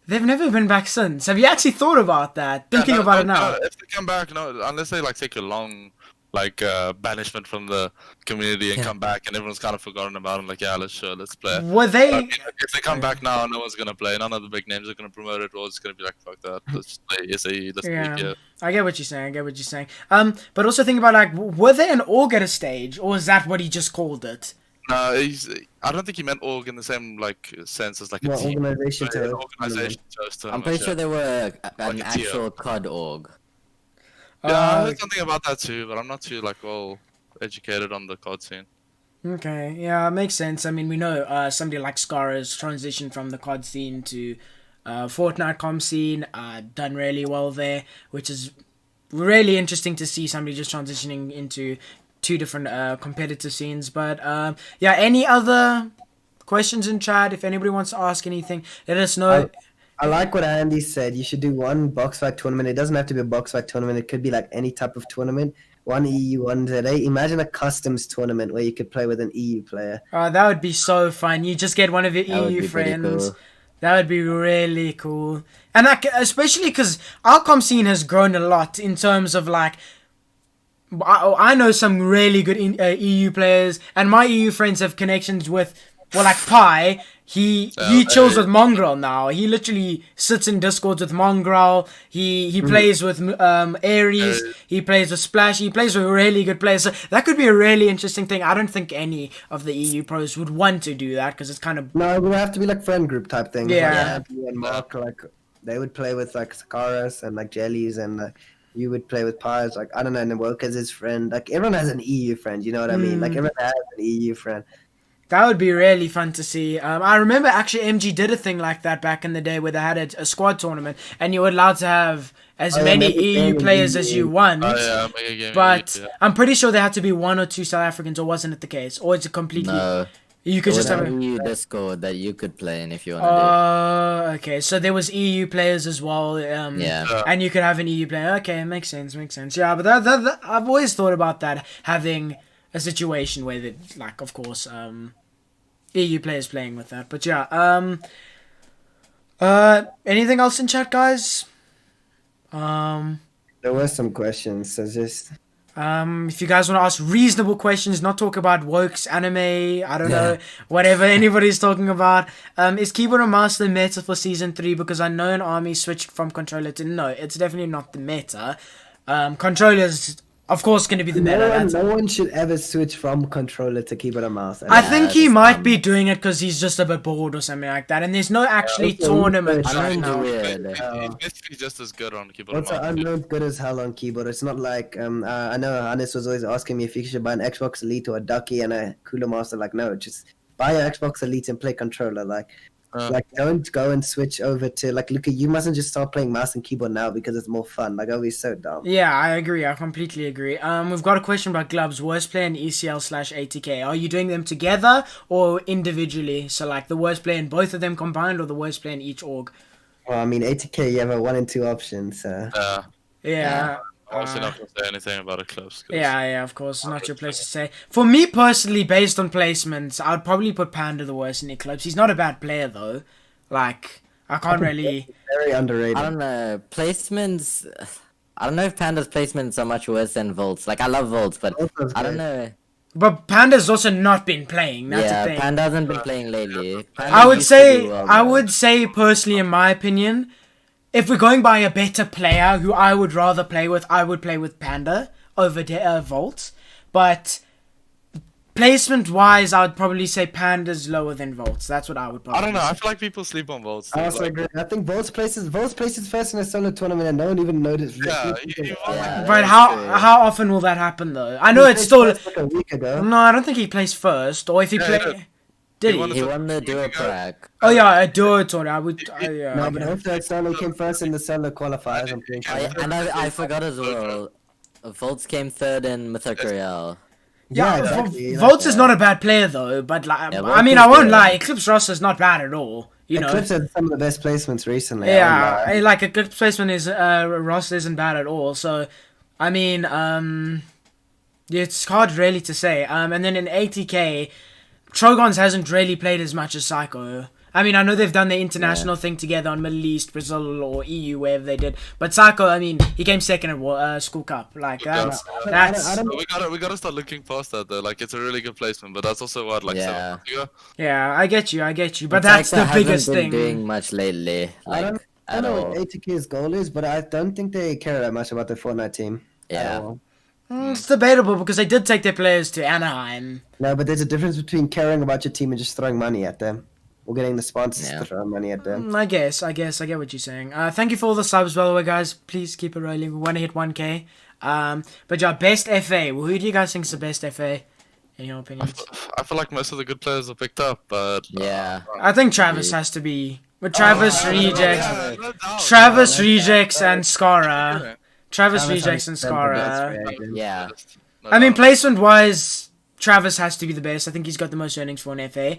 They've never been back since. Have you actually thought about that? Thinking Yeah, about it now. If they come back, no, unless they like take a long banishment from the community and come back, and everyone's kind of forgotten about them. Like, yeah, let's play. Were But, they? I mean, if they come back now, no one's gonna play. None of the big names are gonna promote it. Or it's gonna be like, fuck that. Let's just play SAE. Let's Yeah. play. I get what you're saying. But also think about like, were they an org at a stage, or is that what he just called it? No, I don't think he meant org in the same like sense as like a Well, team. organization An to organization to I'm tournament, pretty yeah. sure they were an Like a actual COD org. Yeah, I Uh, heard something about that too, but I'm not too like well educated on the COD scene. Okay, yeah, it makes sense. I mean, we know somebody like Scar has transitioned from the COD scene to Fortnite comp scene, done really well there, which is really interesting to see somebody just transitioning into two different competitive scenes. But yeah, any other questions in chat? If anybody wants to ask anything, let us know. I like what Andy said. You should do one box fight tournament. It doesn't have to be a box fight tournament. It could be like any type of tournament. One EU, one ZA. Imagine a customs tournament where you could play with an EU player. That would be so fun. You just get one of your That would EU be pretty friends. cool. That would be really cool. And especially because our comp scene has grown a lot in terms of like, I know some really good EU players, and my EU friends have connections with, well, like Pi. He chills with Mongrel now. He literally sits in Discords with Mongrel. He plays with Ares. He plays with Splash. He plays with really good players. So that could be a really interesting thing. I don't think any of the EU pros would want to do that because it's kind of No, it would have to be like friend group type thing. Yeah. Like Andy and Mark, like they would play with like Sakaras and like Jellies, and you would play with Pies. Like I don't know, and Woka's his friend. Like everyone has an EU friend. You know what I mean? Like everyone has an EU friend. That would be really fun to see. I remember actually MG did a thing like that back in the day where they had a squad tournament and you were allowed to have as many Mega EU Gaming players as you want. Oh yeah, Mega Gaming. But yeah. I'm pretty sure there had to be 1 or 2 South Africans, or wasn't it the case? Or is it completely... No. You could It just was have... an EU Discord that you could play in if you want to Okay, so there was EU players as well. Yeah. And you could have an EU player. Okay, makes sense. Yeah, but that I've always thought about that, having a situation where, like, of course... EU players playing with that, but yeah. Anything else in chat, guys? There were some questions, so just If you guys want to ask reasonable questions, not talk about wokes, anime, I don't know, whatever anybody's talking about. Is keyboard and mouse the meta for season 3? Because I know an army switched from controller to... No, it's definitely not the meta. Controllers... Of course, going to be the meta. no one should ever switch from controller to keyboard and mouse. I think he it's might be doing it because he's just a bit bored or something like that. And there's no actually tournaments I right Unknown's now. weird. He's basically just as good on keyboard. What's and mouse. unknown good as hell on keyboard? It's not like I know Hannes was always asking me if you should buy an Xbox Elite or a Ducky and a Cooler Master. Like, no, just buy your Xbox Elite and play controller. Like don't go and switch over to like look. You mustn't just start playing mouse and keyboard now because it's more fun. Like, I'll be so dumb. Yeah, I agree. I completely agree. We've got a question about Gloves. Worst player in ECL/ATK. Are you doing them together or individually? So like the worst player in both of them combined, or the worst player in each org? Well, I mean, ATK, you have a 1 and 2 option. So Yeah. Obviously not gonna say anything about it close. Yeah, of course, it's not your place to say. For me personally, based on placements, I would probably put Panda the worst in Eclipse. He's not a bad player though. Like, I can't really. Very underrated. I don't know. Placements. I don't know if Panda's placements are much worse than Volt's. Like, I love Volt's, but Volt's I don't great. know. But Panda's also not been playing. That's Yeah, the thing. Panda hasn't been playing lately. Panda I would used to say, do well, I though. would say personally, in my opinion, if we're going by a better player who I would rather play with, I would play with Panda over Volt. But placement-wise, I would probably say Panda's lower than Volt's. That's what I would probably I don't know. say. I feel like people sleep on Volts. I also agree. I think Volt's places first in a solo tournament, and no one even noticed. Yeah, he won, Yeah. But that's how often will that happen though? I know it's still. like a week ago. No, I don't think he plays first. Or if he Yeah, play, yeah. did He won he? He won the duo track. Oh yeah, a duo tournament. I would. Yeah, No, I but get it. after solo came first in the solo qualifiers, I'm pretty sure. And I forgot as well. Volts came third in Mythic Royale. Yeah, exactly. Volts is not a bad player though, but like, Yeah, I mean, Volts I is won't good. lie, Eclipse Ross is not bad at all. You know, Eclipse had some of the best placements recently. I yeah, won't lie. like Eclipse placement is Ross isn't bad at all. So, I mean, it's hard really to say. And then in 80k, Trogons hasn't really played as much as Psycho. I mean, I know they've done the international thing together on Middle East, Brazil, or EU, wherever they did. But Psycho, I mean, he came second at School Cup. Like that's I don't- we gotta start looking past that though. Like it's a really good placement, but that's also what like Yeah. 7 months ago. yeah, I get you. But Psycho that's the hasn't biggest been thing. doing much lately. I Like, don't at know all. what ATK's goal is, but I don't think they care that much about the Fortnite team. at Yeah. all. It's debatable because they did take their players to Anaheim. No, but there's a difference between caring about your team and just throwing money at them. Or getting the sponsors Yeah. to throw money at them. I guess. I get what you're saying. Thank you for all the subs, by the way, guys. Please keep it rolling. We want to hit 1K. But yeah, best FA. Well, who do you guys think is the best FA? In your opinions? I feel like most of the good players are picked up, but Yeah. I think Travis has to be. With Travis Rejects. Yeah, no doubt. Travis Yeah, Rejects and Skara. yeah. Travis Travis Rejects and 100% the Skara. best reaction. Yeah. No I mean, doubt. placement-wise, Travis has to be the best. I think he's got the most earnings for an FA.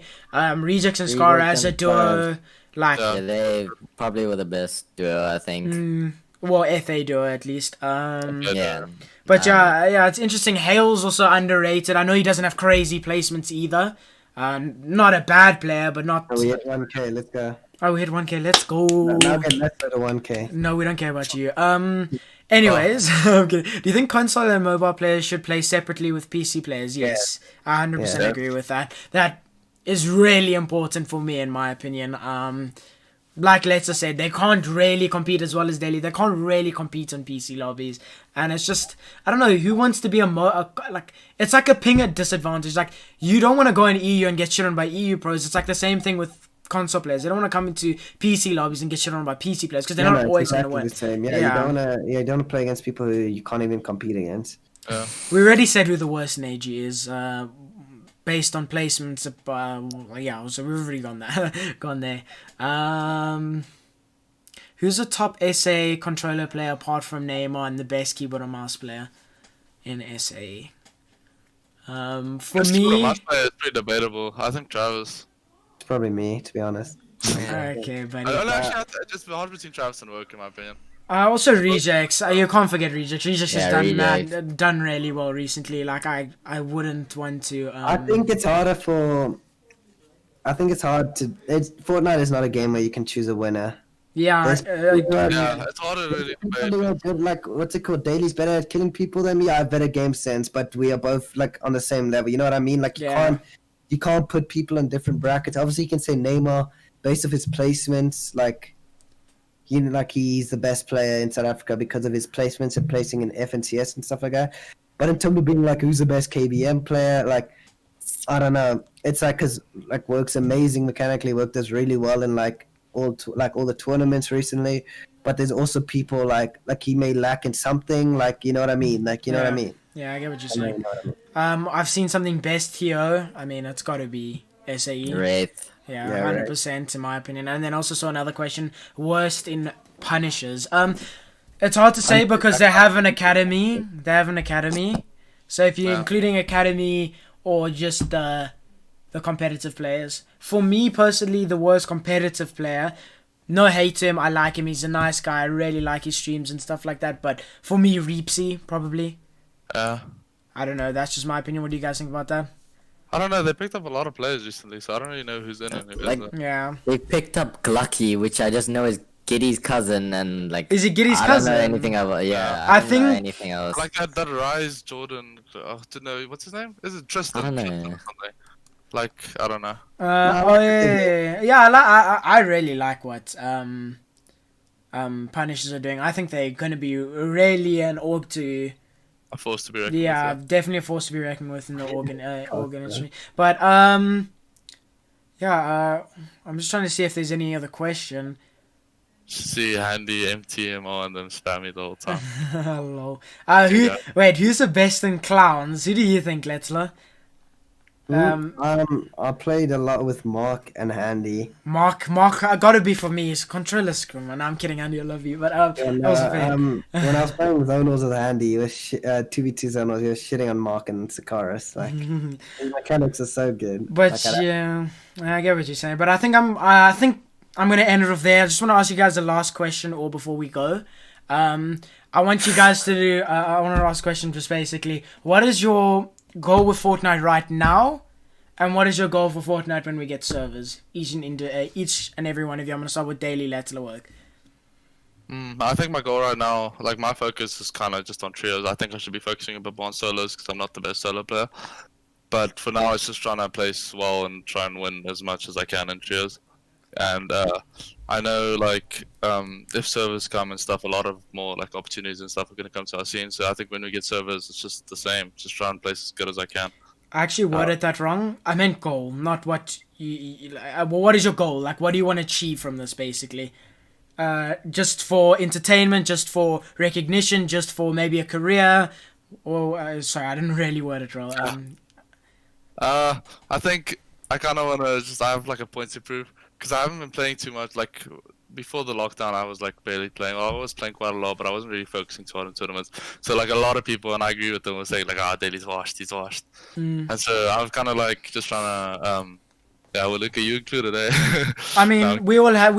Rejects and Skara Rejects as a and duo. Like, Yeah. Yeah, they probably were the best duo, I think. well, FA duo at least. Yeah. But yeah, it's interesting. Hale's also underrated. I know he doesn't have crazy placements either. Not a bad player, but not. So we hit 1K, let's go. Oh, we hit 1K. Let's go. Now get let's go to 1K. No, we don't care about you. Anyways, okay. Do you think console and mobile players should play separately with PC players? Yes, I 100% Yeah. agree with that. That is really important for me, in my opinion. Like Let's said, they can't really compete as well as Daily. They can't really compete on PC lobbies, and it's just I don't know who wants to be like it's like a ping at disadvantage. Like you don't want to go in EU and get shit on by EU pros. It's like the same thing with console players. They don't want to come into PC lobbies and get shit on by PC players because they're not it's always exactly going to the same. win. Yeah, you don't wanna play against people who you can't even compete against. Yeah. We already said who the worst in AG is, based on placements. Yeah, so we've already gone there. Who's the top SA controller player apart from Neymar and the best keyboard and mouse player in SA? For Best me, Master player is pretty debatable. I think Travis. It's probably me, to be honest. okay, buddy. Just hard between Travis and Work in my opinion. Also Rejects. You can't forget Rejects. Rejects Yeah, has Rejects. done really well recently. Like I wouldn't want to. I think it's harder for. I think it's hard to. Fortnite is not a game where you can choose a winner. Yeah. There's people who are- Yeah, it's harder really. people who are good, like what's it called? Daily's better at killing people than me. I have better game sense, but we are both like on the same level. You know what I mean? Like you can't put people in different brackets. Obviously, you can say Neymar based off his placements, like. Like he's the best player in South Africa because of his placements and placing in FNCS and stuff like that. But in terms of being like who's the best KBM player, like I don't know. It's like because like Work's amazing mechanically. Work does really well in like all the tournaments recently. But there's also people like he may lack in something. Like you know what I mean? Like you know what I mean? Yeah, I get what you're I know saying. you know what I mean. I've seen something best here. I mean, it's got to be SAE. Wraith. Yeah, Yeah, 100% in my opinion. And then also saw another question: worst in Punishers. It's hard to say because they have an academy. So if you're including academy or just the competitive players, for me personally, the worst competitive player No hate to him. I like him. He's a nice guy. I really like his streams and stuff like that. But for me, Reapsy, probably. I don't know. That's just my opinion. What do you guys think about that? I don't know. They picked up a lot of players recently, so I don't really know who's in and who Like- isn't. Yeah. They picked up Glucky, which I just know is Giddy's cousin, and like Is it Giddy's I cousin? don't know anything about. Yeah, I I don't know think- anything else. Like that Rise Jordan. I don't know what's his name. Is it Tristan? I don't know. Tristan or something. Like I don't know. Oh yeah. I really like what Punishers are doing. I think they're gonna be really an org to. A force to be reckoned Yeah, with. definitely a force to be reckoned with in the organ industry. But yeah, I'm just trying to see if there's any other question. See Handy MTMO and then spam it the whole time. Hello. Yeah. Who's the best in clowns? Who do you think, Letzler? I played a lot with Mark and Handy. Mark, gotta be for me. It's controller scrum, and I'm kidding, Andy. I love you, but And, that was fair. when I was playing Zonals with Handy, it was 2v2 Zonals. He was shitting on Mark and Sakaris. Like his mechanics are so good. But Like, yeah, I get what you're saying. But I think I'm gonna end it off there. I just want to ask you guys the last question, or before we go, I want you guys to do. I want to ask a question, just basically, what is your goal with Fortnite right now, and what is your goal for Fortnite when we get servers? Each and every one of you. I'm gonna start with daily Letzler work. I think my goal right now, like my focus is kind of just on trios. I think I should be focusing a bit more on solos because I'm not the best solo player. But for now, it's just trying to place well and try and win as much as I can in trios. And I know like if servers come and stuff, a lot of more like opportunities and stuff are going to come to our scene. So I think when we get servers, it's just the same. Just try and place as good as I can. I actually worded that wrong. I meant goal, not what what is your goal? Like, what do you want to achieve from this, basically? Just for entertainment, just for recognition, just for maybe a career, or sorry, I didn't really word it wrong. I think I kind of want to just I have like a point to prove because I haven't been playing too much. Like before the lockdown, I was like barely playing. Well, I was playing quite a lot, but I wasn't really focusing too hard in tournaments. So like a lot of people, and I agree with them, were saying like, "Ah, Daily's washed, he's washed." And so I was kind of like just trying to yeah, well, look at you included, eh? I mean, No. we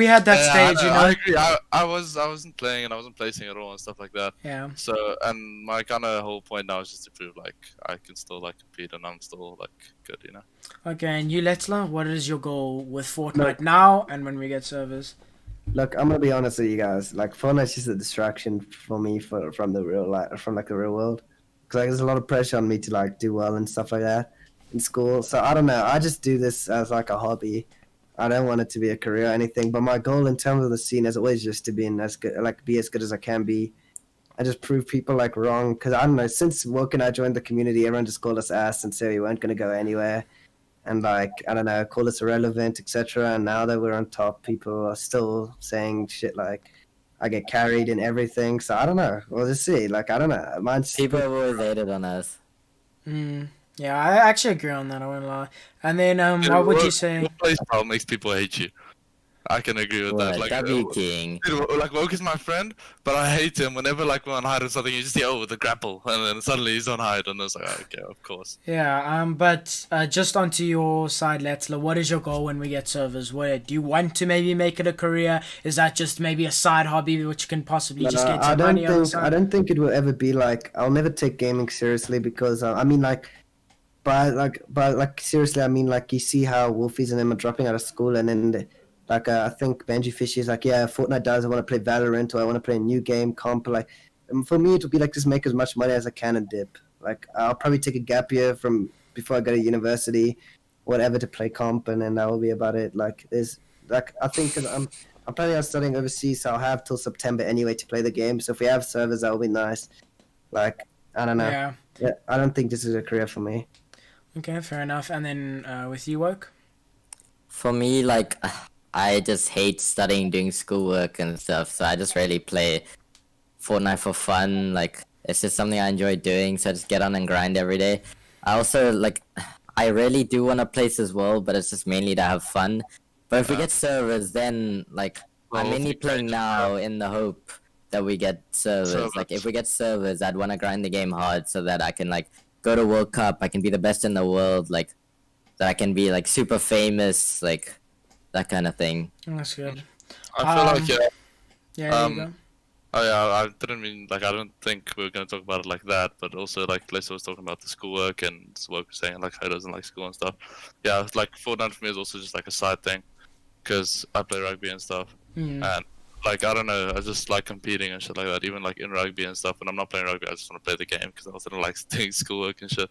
had that Yeah, stage, you know. I agree. I wasn't playing and I wasn't placing at all and stuff like that. Yeah. So and my kind of whole point now is just to prove like I can still like compete and I'm still like good, you know. Okay, and you, Letzler, what is your goal with Fortnite now and when we get servers? Look, I'm gonna be honest with you guys. Like, Fortnite's just a distraction for me from the real the real world. Cause like, there's a lot of pressure on me to like do well and stuff like that in school. So I don't know. I just do this as like a hobby. I don't want it to be a career or anything. But my goal in terms of the scene is always just to be as good as I can be, and just prove people like wrong. Cause I don't know. Since Woke and I joined the community, everyone just called us ass and said we weren't gonna go anywhere. And like, I don't know, call us irrelevant, etc. And now that we're on top, people are still saying shit like, I get carried in everything. So I don't know. We'll just see. Like, I don't know. Mine's People have always hated on us. Yeah, I actually agree on that, I won't lie. And then, what would you say? Your playstyle makes people hate you. I can agree with that. What? Like, W King. dude, like Woke is my friend, but I hate him. Whenever like we're on hide or something, you just see the grapple, and then suddenly he's on hide, and it's like, oh, okay, of course. Yeah, but just onto your side, Letzler, what is your goal when we get servers? What do you want to maybe make it a career? Is that just maybe a side hobby which can possibly just get some money on the side? I don't think it will ever be like. I'll never take gaming seriously because I mean like. But seriously, I mean like you see how Wolfies and them are dropping out of school, and then like I think Benji Fishy is like, yeah, Fortnite does. I want to play Valorant, or I want to play a new game comp. Like for me, it would be like just make as much money as I can and dip. Like I'll probably take a gap year from before I go to university, whatever, to play comp, and then that will be about it. Like there's like I think cause I'm planning on studying overseas, so I'll have till September anyway to play the game. So if we have servers, that will be nice. Like I don't know. Yeah, I don't think this is a career for me. Okay, fair enough. And then with you, Woke? For me, like, I just hate studying, doing schoolwork and stuff, so I just really play Fortnite for fun. Like, it's just something I enjoy doing, so I just get on and grind every day. I also, like, I really do want to place as well, but it's just mainly to have fun. But if we get servers, then, like, I'm mainly playing now in the hope that we get servers. Like, if we get servers, I'd want to grind the game hard so that I can, like, go to World Cup, I can be the best in the world, like, that I can be, like, super famous, like, that kind of thing. That's good. I feel like yeah. Yeah, there you Um, go. Oh yeah, I didn't mean like I don't think we were gonna talk about it like that, but also like Lisa was talking about the schoolwork and his work was saying like how he doesn't like school and stuff. Yeah, it's like Fortnite for me is also just like a side thing, because I play rugby and stuff, Mm. and like I don't know, I just like competing and shit like that. Even like in rugby and stuff, when I'm not playing rugby, I just want to play the game because I also don't like doing schoolwork and shit.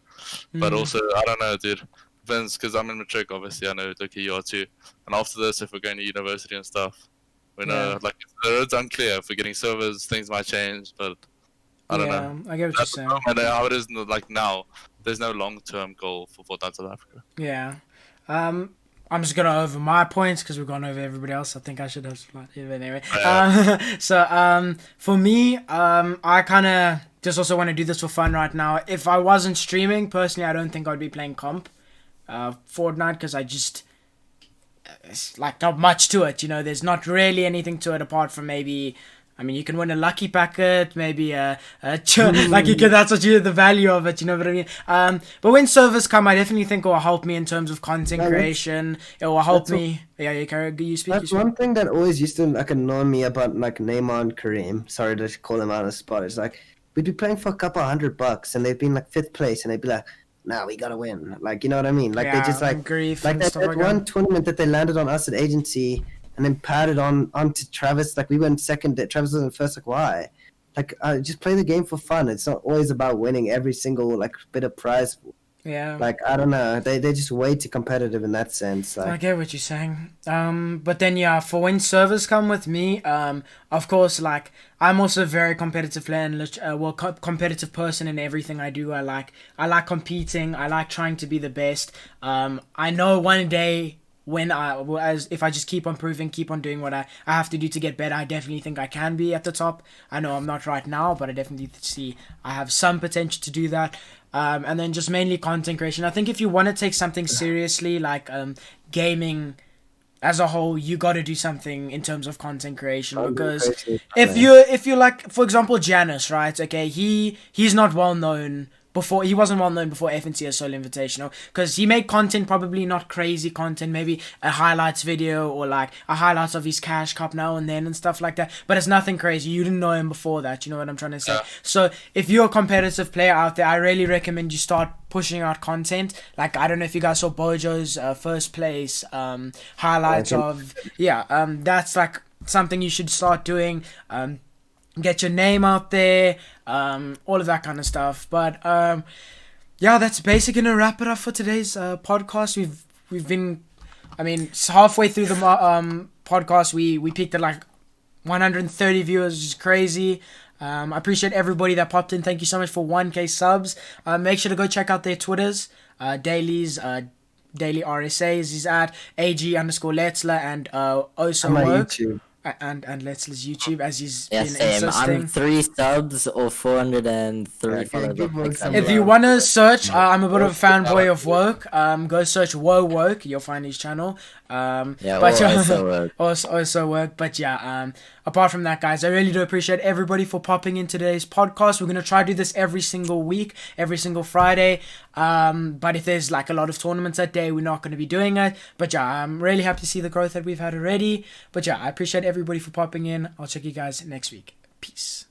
But Mm. also I don't know, dude. Depends, because I'm in matric, obviously. I know Ducky you are too. And after this, if we're going to university and stuff, we know Yeah. like the road's unclear. If we're getting servers, things might change, but I don't know. Yeah, I get what you're At the saying. moment, how it is like now, there's no long-term goal for Fortnite South Africa. Yeah. I'm just gonna over my points because we've gone over everybody else. I think I should have. But anyway. For me, I kind of just also want to do this for fun right now. If I wasn't streaming, personally, I don't think I'd be playing comp, Fortnite, because I just it's like not much to it. You know, there's not really anything to it apart from maybe. I mean, you can win a lucky packet, maybe like you can. That's what the value of it. You know what I mean? But when servers come, I definitely think it will help me in terms of content creation. It will help me. Yeah, you speak. That's one thing that always used to like annoy me about like Neymar and Kareem. Sorry to call them out on the spot. It's like we'd be playing for a couple $100 and they'd be in like 5th place and they'd be like, "Nah, we gotta win." Like, you know what I mean? Like Yeah, they just like grief like and that, stuff that like one that. tournament that they landed on us at agency and then patted onto Travis. Like we went second. Travis was in first. Like why? Like just play the game for fun. It's not always about winning every single like bit of prize. Yeah. Like I don't know. They're just way too competitive in that sense. I Like get what you're saying. But then yeah, for when servers come with me, of course, like I'm also a very competitive player and competitive person in everything I do. I like competing. I like trying to be the best. I know one day if I just keep on proving, keep on doing what I have to do to get better, I definitely think I can be at the top. I know I'm not right now, but I definitely see I have some potential to do that. And then just mainly content creation. I think if you want to take something seriously, like gaming as a whole, you got to do something in terms of content creation, because if you like, for example, Janus, right? Okay, he's not well known. He wasn't well known before FNCS Solo Invitational because he made content, probably not crazy content, maybe a highlights video or like a highlights of his cash cup now and then and stuff like that. But it's nothing crazy. You didn't know him before that. You know what I'm trying to say? Yeah. So if you're a competitive player out there, I really recommend you start pushing out content. Like I don't know if you guys saw Bojo's first place highlights of that's like something you should start doing. Get your name out there, all of that kind of stuff. But yeah, that's basically gonna wrap it up for today's podcast. We've been, I mean, halfway through the podcast, we peaked at like 130 viewers, which is crazy. I appreciate everybody that popped in. Thank you so much for 1K subs. Make sure to go check out their Twitters, Daily's Daily RSAs is at AG_Letzler and also work. YouTube. And Letzler's YouTube, as he's been same. insisting. I'm 3 subs or 403 followers. If you want to search, I'm a bit of a fanboy of Woke. Go search Woke. You'll find his channel. Also Work. But yeah, apart from that, guys, I really do appreciate everybody for popping in today's podcast. We're gonna try to do this every single week, every single Friday. But if there's like a lot of tournaments that day, we're not gonna be doing it. But yeah, I'm really happy to see the growth that we've had already. But yeah, I appreciate everybody for popping in. I'll check you guys next week. Peace.